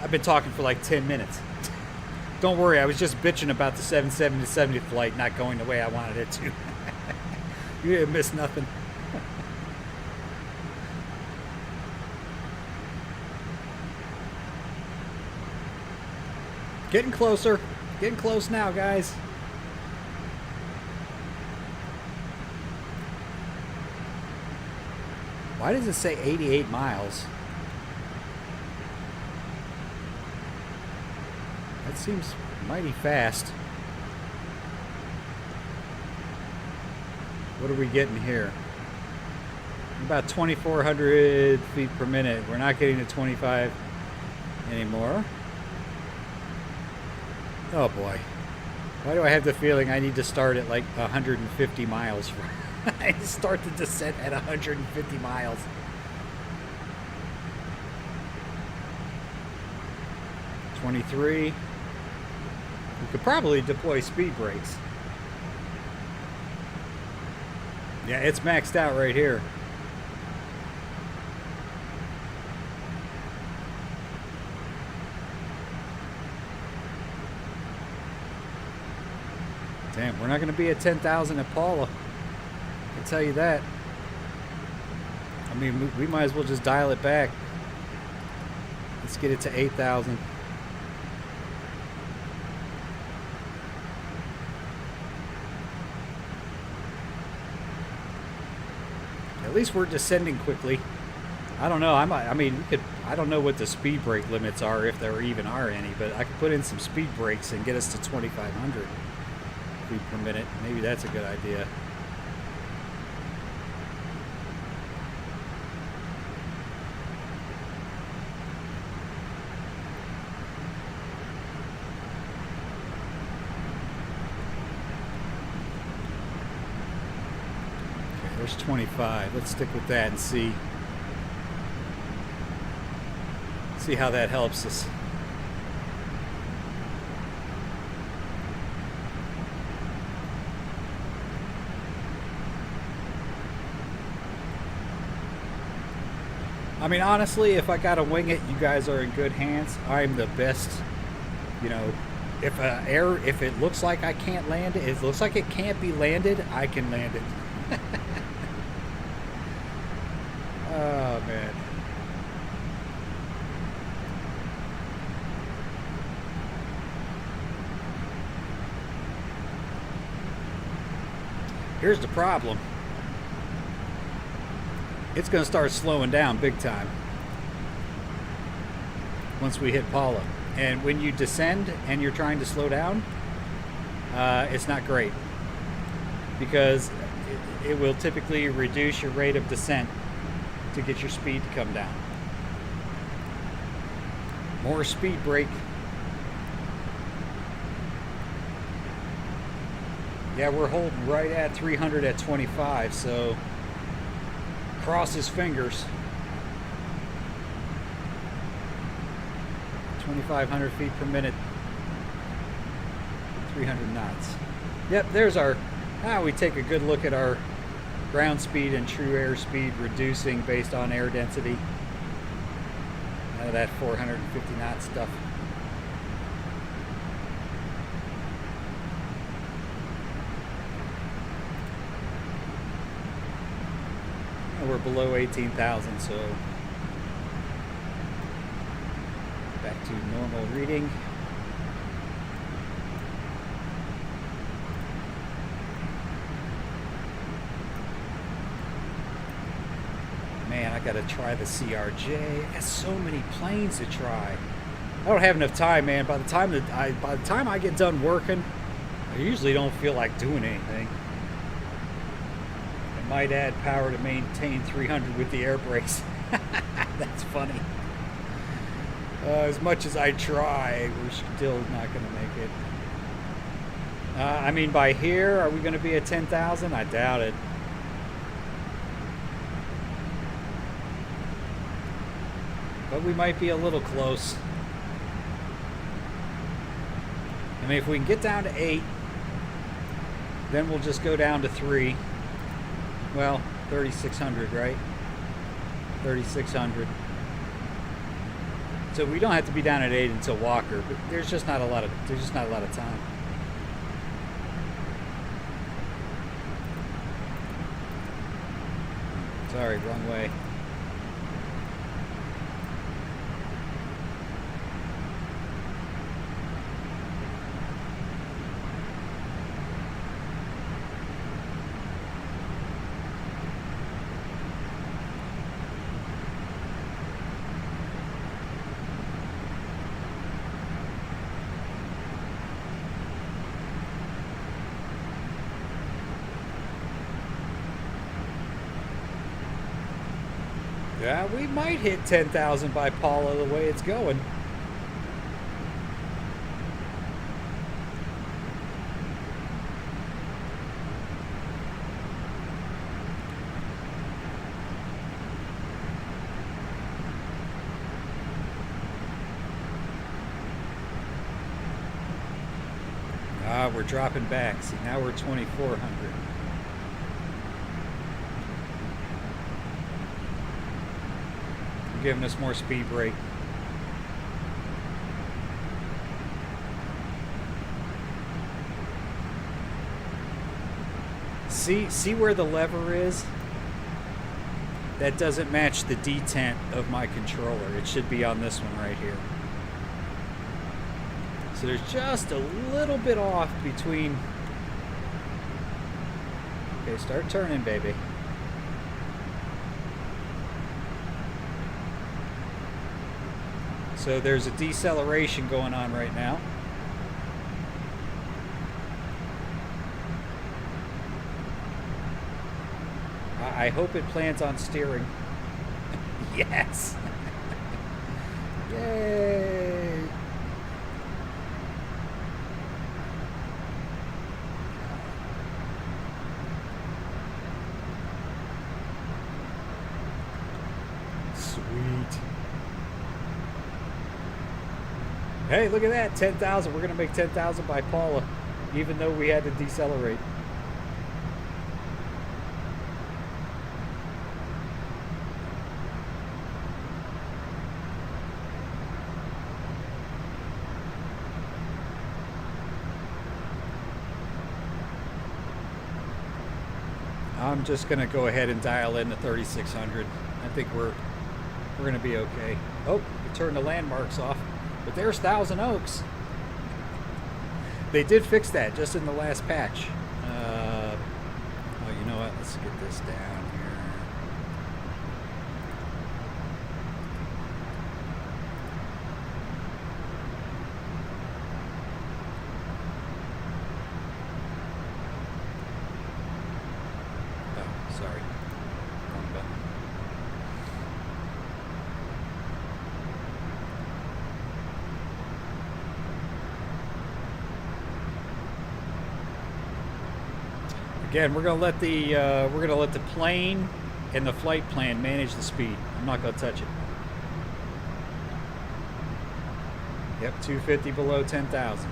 I've been talking for like 10 minutes. Don't worry, I was just bitching about the 770 flight not going the way I wanted it to. You didn't miss nothing. Getting closer. Getting close now, guys. Why does it say 88 miles? That seems mighty fast. What are we getting here? About 2,400 feet per minute. We're not getting to 25 anymore. Oh boy. Why do I have the feeling I need to start at like 150 miles? I start the descent at 150 miles. $23. We could probably deploy speed brakes. Yeah, it's maxed out right here. Damn, we're not going to be at 10,000 at Paula. I can tell you that. I mean, we might as well just dial it back. Let's get it to 8,000. At least we're descending quickly. I don't know. I mean, we could. I don't know what the speed brake limits are, if there even are any. But I could put in some speed brakes and get us to 2,500 feet per minute. Maybe that's a good idea. There's 25. Let's stick with that and see how that helps us. I mean, honestly, if I gotta wing it, you guys are in good hands. I'm the best. You know, if it looks like I can't land it, it looks like it can't be landed, I can land it. Oh, man. Here's the problem. It's going to start slowing down big time once we hit Paula. And when you descend and you're trying to slow down, it's not great, because it will typically reduce your rate of descent to get your speed to come down. More speed brake. Yeah, we're holding right at 300 at 25, so cross his fingers. 2,500 feet per minute. 300 knots. Yep, there's our... Now we take a good look at our ground speed and true air speed reducing based on air density. None of that 450 knot stuff. And we're below 18,000, so back to normal reading. Man, I gotta try the CRJ. There's so many planes to try. I don't have enough time, man. By the time I get done working, I usually don't feel like doing anything. I might add power to maintain 300 with the air brakes. That's funny. As much as I try, we're still not gonna make it. I mean, by here, are we gonna be at 10,000? I doubt it. But we might be a little close. I mean, if we can get down to 8, then we'll just go down to 3. Well, 3,600, right? 3,600. So we don't have to be down at 8 until Walker, but there's just not a lot of time. Sorry, wrong way. Yeah, we might hit 10,000 by Paula the way it's going. Ah, we're dropping back. See, now we're 2,400. Giving us more speed brake. See where the lever is? That doesn't match the detent of my controller. It should be on this one right here. So there's just a little bit off between. Okay, start turning, baby. So there's a deceleration going on right now. I hope it plans on steering. Yes! Yay! Sweet. Hey, look at that, 10,000. We're going to make 10,000 by Paula, even though we had to decelerate. I'm just going to go ahead and dial in the 3,600. I think we're going to be okay. Oh, we turned the landmarks off. But there's Thousand Oaks. They did fix that just in the last patch. Oh, you know what? Let's get this down here. Oh, sorry. Wrong button. Again, we're gonna let the plane and the flight plan manage the speed. I'm not gonna touch it. Yep, 250 below 10,000.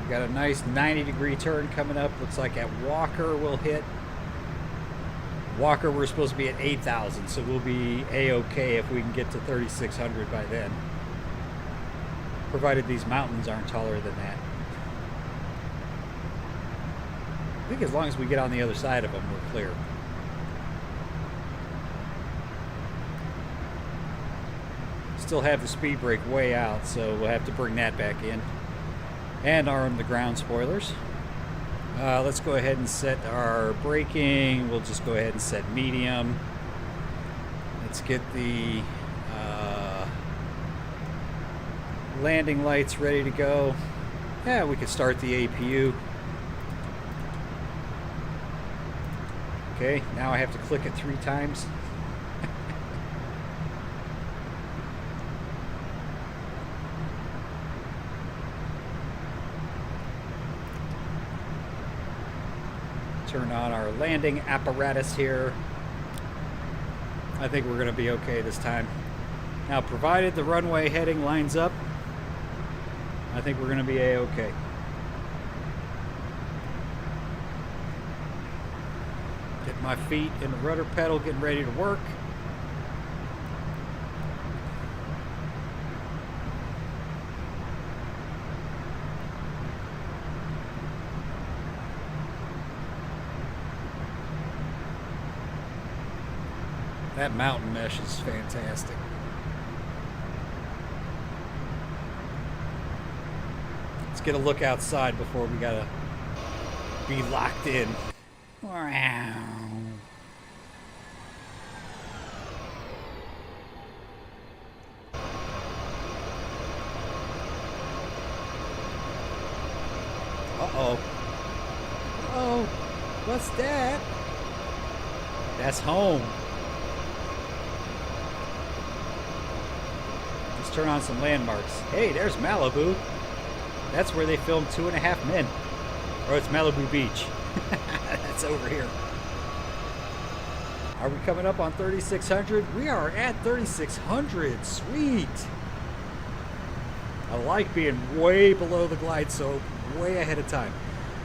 We got a nice 90-degree turn coming up. Looks like at Walker we'll hit. Walker, we're supposed to be at 8,000, so we'll be A-okay if we can get to 3,600 by then. Provided these mountains aren't taller than that. I think as long as we get on the other side of them, we're clear. Still have the speed brake way out, so we'll have to bring that back in. And arm the ground spoilers. Let's go ahead and set our braking. We'll just go ahead and set medium. Let's get the landing lights ready to go. Yeah, we can start the APU. Okay, now I have to click it 3 times. Turn on our landing apparatus here. I think we're going to be okay this time. Now, provided the runway heading lines up, I think we're going to be A-okay. Get my feet in the rudder pedal, getting ready to work. That mountain mesh is fantastic. Let's get a look outside before we gotta be locked in. Uh-oh. Uh-oh. What's that? That's home. Let's turn on some landmarks. Hey, there's Malibu. That's where they filmed 2.5 Men. Or it's Malibu Beach. That's over here. Are we coming up on 3,600? We are at 3,600. Sweet. I like being way below the glide slope, way ahead of time.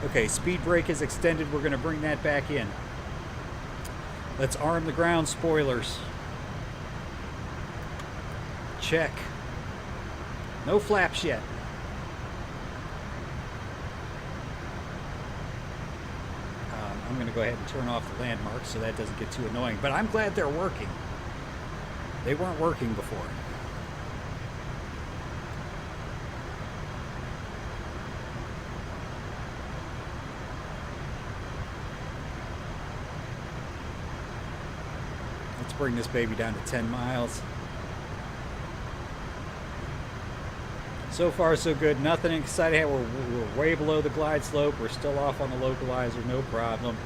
Okay, speed brake is extended. We're going to bring that back in. Let's arm the ground spoilers. Check. No flaps yet. I'm going to go ahead and turn off the landmarks so that doesn't get too annoying. But I'm glad they're working. They weren't working before. Let's bring this baby down to 10 miles. So far, so good. Nothing exciting. We're way below the glide slope. We're still off on the localizer, no problem.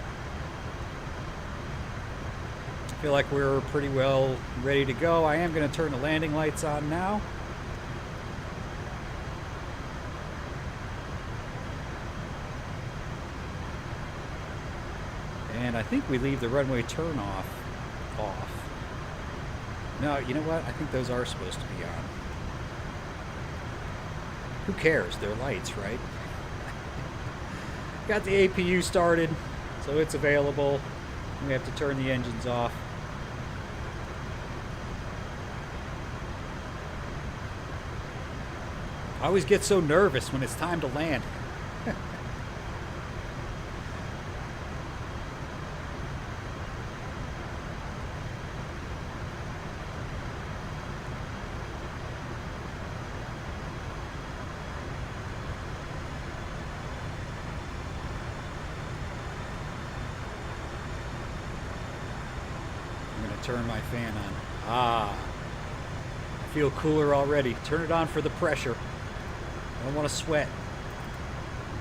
I feel like we're pretty well ready to go. I am going to turn the landing lights on now. And I think we leave the runway turn off. No, you know what? I think those are supposed to be on. Who cares? They're lights, right? Got the APU started, so it's available. We have to turn the engines off. I always get so nervous when it's time to land. Turn my fan on. I feel cooler already. Turn it on for the pressure. I don't want to sweat.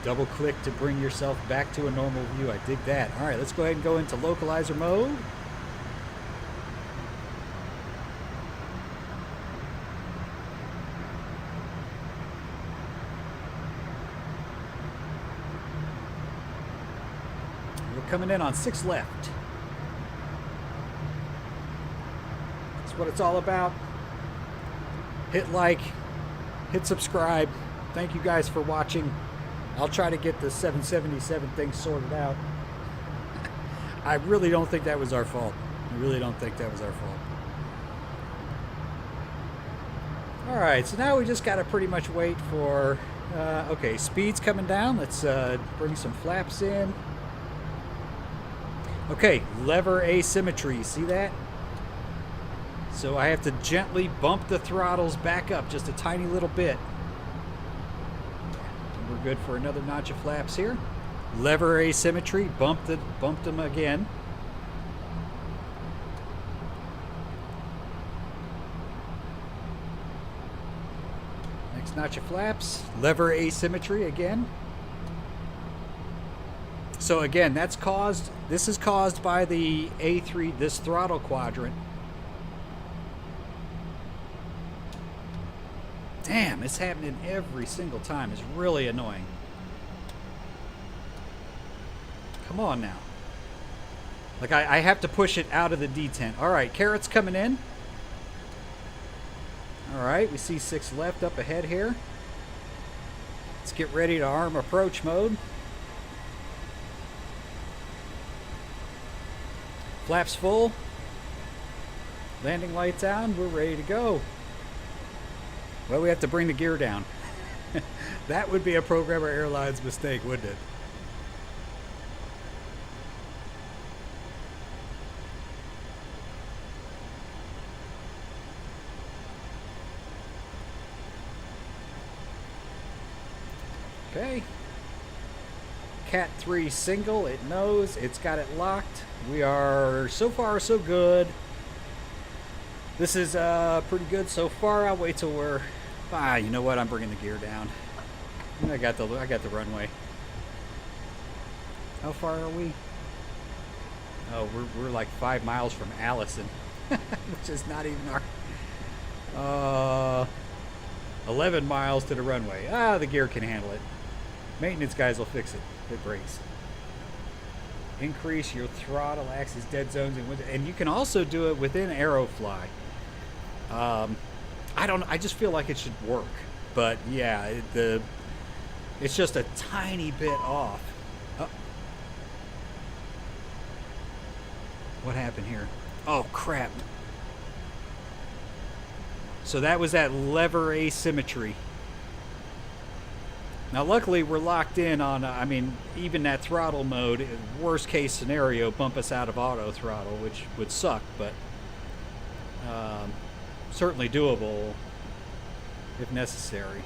Double click to bring yourself back to a normal view. I dig that. All right, let's go ahead and go into localizer mode. We're coming in on 6 left. What it's all about. Hit like, hit subscribe. Thank you guys for watching. I'll try to get the 777 thing sorted out. I really don't think that was our fault. I really don't think that was our fault. Alright, so now we just gotta pretty much wait for okay, speed's coming down. Let's bring some flaps in. Okay, lever asymmetry, see that? So I have to gently bump the throttles back up just a tiny little bit. And we're good for another notch of flaps here. Lever asymmetry, bumped them again. Next notch of flaps, lever asymmetry again. So again, this is caused by the A3, this throttle quadrant. Damn, it's happening every single time. It's really annoying. Come on now. Like, I have to push it out of the detent. All right, carrots coming in. All right, we see 6 left up ahead here. get ready to arm approach mode. Flaps full. Landing lights on. We're ready to go. Well, we have to bring the gear down. That would be a Programmer Airlines mistake, wouldn't it? Okay. Cat 3 single, it knows, it's got it locked. We are so far so good. This is pretty good so far. I'll wait till we're you know what? I'm bringing the gear down. I got the runway. How far are we? Oh, we're like 5 miles from Allison, which is not even our 11 miles to the runway. The gear can handle it. Maintenance guys will fix it. It breaks. Increase your throttle axis dead zones and you can also do it within Aerofly. I just feel like it should work, but yeah, it's just a tiny bit off. What happened here? Oh crap! So that was that lever asymmetry. Now luckily we're locked in on, even that throttle mode, worst case scenario, bump us out of auto throttle, which would suck, but certainly doable if necessary.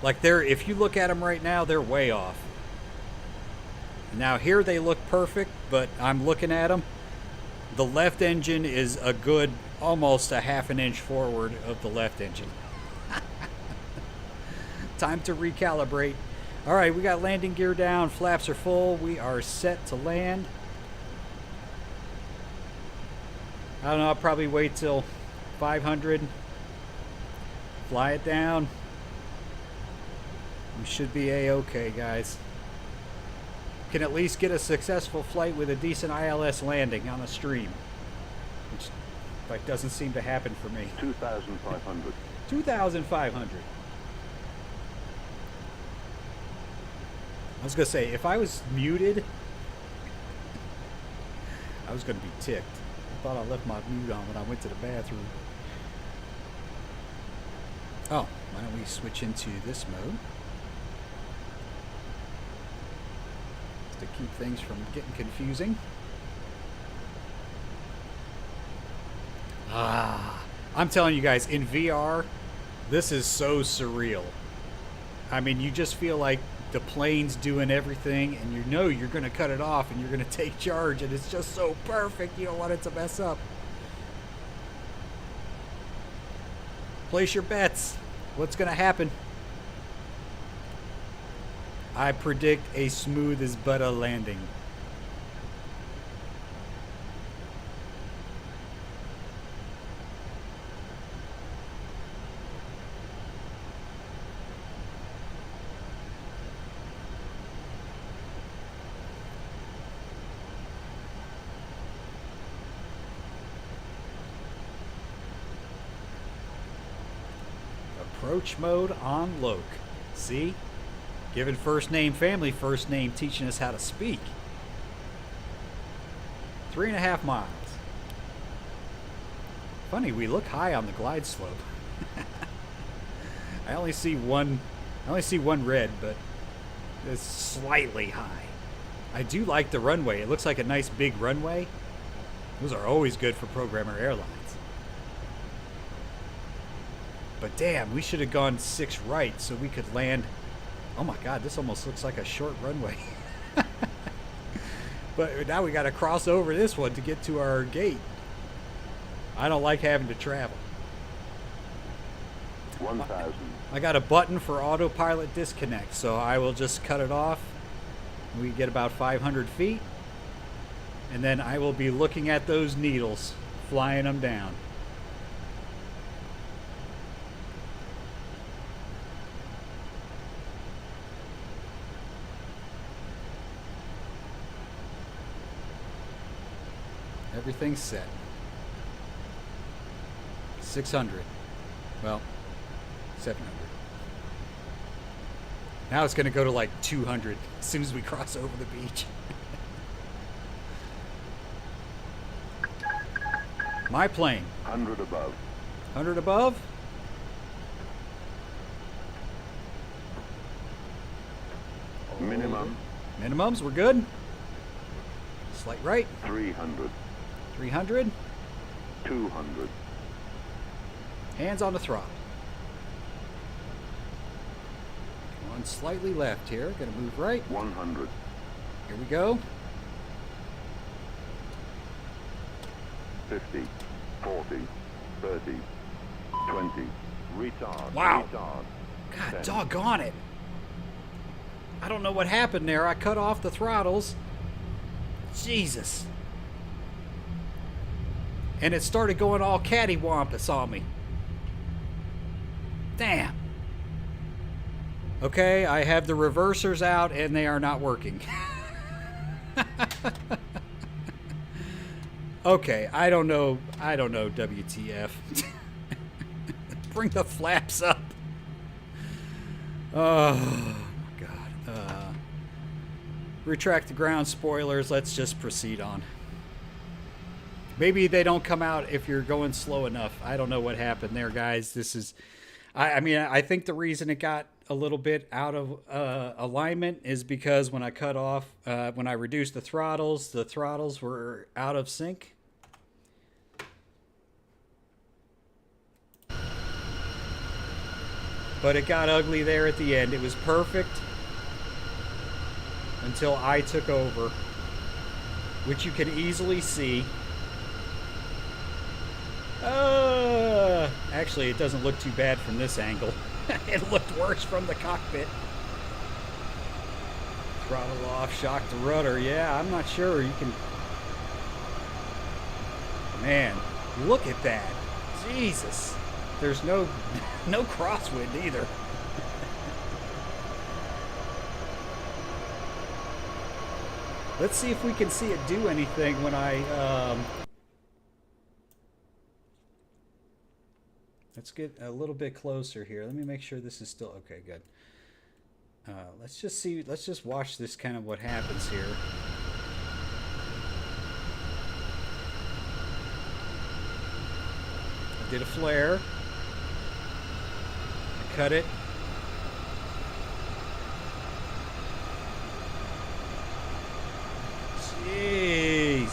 Like if you look at them right now, they're way off. Now here they look perfect, but I'm looking at them. The left engine is a good, almost a half an inch forward of the left engine. Time to recalibrate. All right, we got landing gear down. Flaps are full. We are set to land. I don't know. I'll probably wait till 500. Fly it down. We should be A-okay, guys. Can at least get a successful flight with a decent ILS landing on the stream, which like doesn't seem to happen for me. 2,500. 2,500. I was gonna say, if I was muted, I was gonna be ticked. I thought I left my mute on when I went to the bathroom. Oh, why don't we switch into this mode to keep things from getting confusing. I'm telling you guys, in VR, this is so surreal. I mean, you just feel like the plane's doing everything, and you know you're going to cut it off, and you're going to take charge, and it's just so perfect. You don't want it to mess up. Place your bets. What's going to happen? I predict a smooth as butter landing. Approach mode on Loke. See? Given first name, family first name, teaching us how to speak. 3.5 miles. Funny, we look high on the glide slope. I only see one red, but it's slightly high. I do like the runway. It looks like a nice big runway. Those are always good for Programmer Airlines. But damn, we should have gone 6 right so we could land. Oh my god, this almost looks like a short runway. But now we got to cross over this one to get to our gate. I don't like having to travel. 1,000. I got a button for autopilot disconnect, so I will just cut it off. We get about 500 feet. And then I will be looking at those needles, flying them down. Everything's set. 600. Well, 700. Now it's going to go to like 200 as soon as we cross over the beach. My plane. 100 above. 100 above. Minimum. Minimums, we're good. Slight right. 300. 300. 200. Hands on the throttle. Going slightly left here. Gonna move right. 100. Here we go. 50. 40. 30. 20. Retard. Wow. Retard. God 10. doggone it. I don't know what happened there. I cut off the throttles. Jesus. And it started going all cattywampus on me. Damn. Okay, I have the reversers out and they are not working. Okay, I don't know WTF. Bring the flaps up. Oh my god. Retract the ground spoilers. Let's just proceed on. Maybe they don't come out if you're going slow enough. I don't know what happened there, guys. This is, I mean, I think the reason it got a little bit out of alignment is because when I cut off, when I reduced the throttles were out of sync. But it got ugly there at the end. It was perfect until I took over, which you can easily see. Actually, it doesn't look too bad from this angle. It looked worse from the cockpit. Throttle off, shock the rudder. Yeah, I'm not sure. You can... Man, look at that. Jesus. There's no crosswind either. Let's see if we can see it do anything when I... Let's get a little bit closer here. Let me make sure this is still... Okay, good. Let's just see... Let's just watch this kind of what happens here. I did a flare. I cut it. Jeez.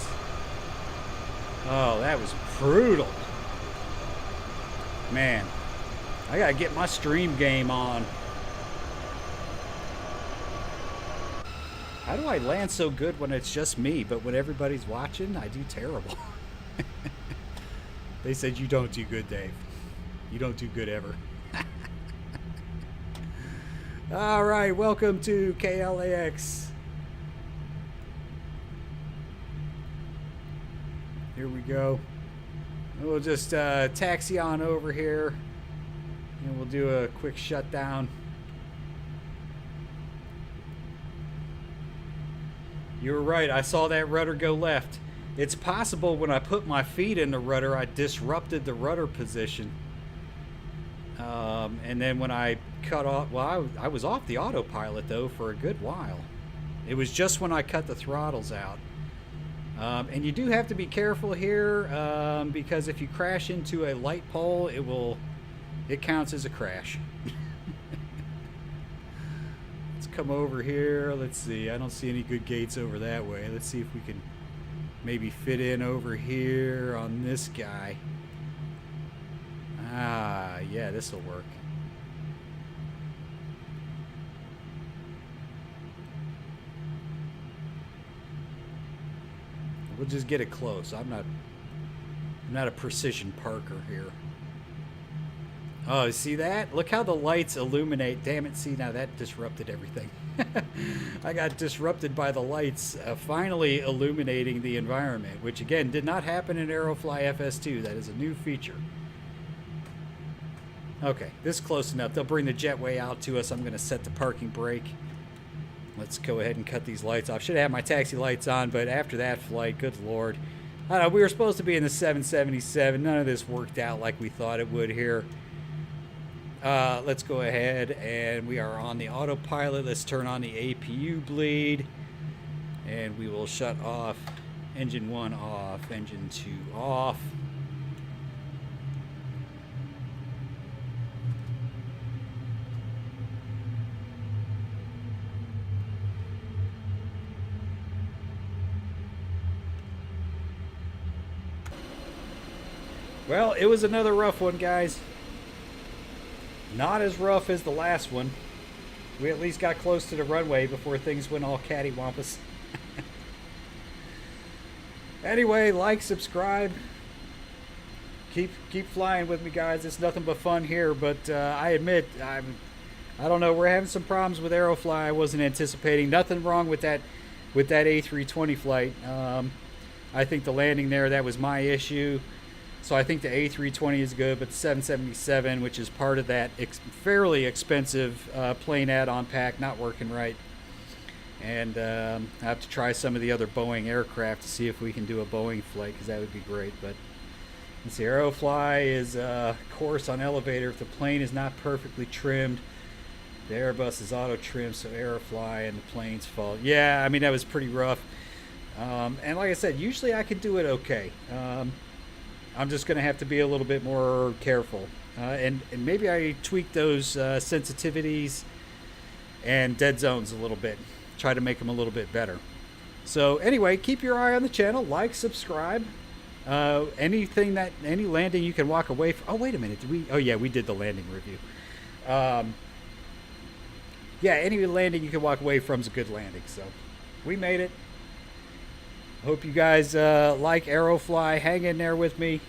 Oh, that was brutal. Man, I gotta get my stream game on. How do I land so good when it's just me, but when everybody's watching, I do terrible? They said you don't do good, Dave. You don't do good ever. All right, welcome to KLAX. Here we go. We'll just taxi on over here and we'll do a quick shutdown. You were right. I saw that rudder go left. It's possible when I put my feet in the rudder, I disrupted the rudder position. And then when I cut off, well, I was off the autopilot though for a good while. It was just when I cut the throttles out. And you do have to be careful here because if you crash into a light pole, it counts as a crash. Let's come over here. Let's see. I don't see any good gates over that way. Let's see if we can maybe fit in over here on this guy. Ah, yeah, this will work. We'll just get it close. I'm not a precision parker here. Oh, see that? Look how the lights illuminate. Damn it, see, now that disrupted everything. I got disrupted by the lights finally illuminating the environment, which again did not happen in Aerofly FS2. That is a new feature. Okay, this is close enough. They'll bring the jetway out to us. I'm going to set the parking brake. Let's go ahead and cut these lights off. Should have my taxi lights on, but after that flight, good Lord. I don't know, we were supposed to be in the 777. None of this worked out like we thought it would here. Let's go ahead, and we are on the autopilot. Let's turn on the APU bleed, and we will shut off engine 1 off, engine 2 off. Well, it was another rough one, guys. Not as rough as the last one. We at least got close to the runway before things went all cattywampus. Anyway, like, subscribe. Keep flying with me, guys. It's nothing but fun here, but I admit, I don't know, we're having some problems with Aerofly. I wasn't anticipating. Nothing wrong with that A320 flight. I think the landing there, that was my issue. So I think the A320 is good, but the 777, which is part of that fairly expensive plane add-on pack, not working right. And I have to try some of the other Boeing aircraft to see if we can do a Boeing flight, because that would be great. But let's see, Aerofly is course on elevator if the plane is not perfectly trimmed. The Airbus is auto trimmed, so Aerofly and the plane's fault. Yeah, I mean, that was pretty rough. And like I said, usually I could do it okay. I'm just going to have to be a little bit more careful. And maybe I tweak those sensitivities and dead zones a little bit. Try to make them a little bit better. So anyway, keep your eye on the channel. Like, subscribe. Any landing you can walk away from. Oh, wait a minute. Oh, yeah, we did the landing review. Yeah, any landing you can walk away from is a good landing. So we made it. Hope you guys like Aerofly. Hang in there with me.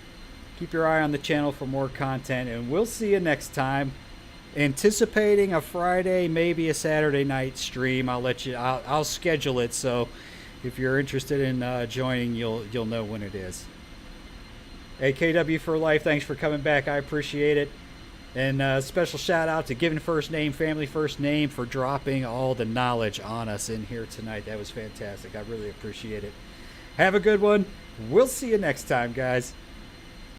Keep your eye on the channel for more content, and we'll see you next time. Anticipating a Friday, maybe a Saturday night stream. I'll schedule it, so if you're interested in joining, you'll know when it is. AKW for life. Thanks for coming back. I appreciate it. And special shout out to Given First Name, Family First Name, for dropping all the knowledge on us in here tonight. That was fantastic. I really appreciate it. Have a good one. We'll see you next time, guys.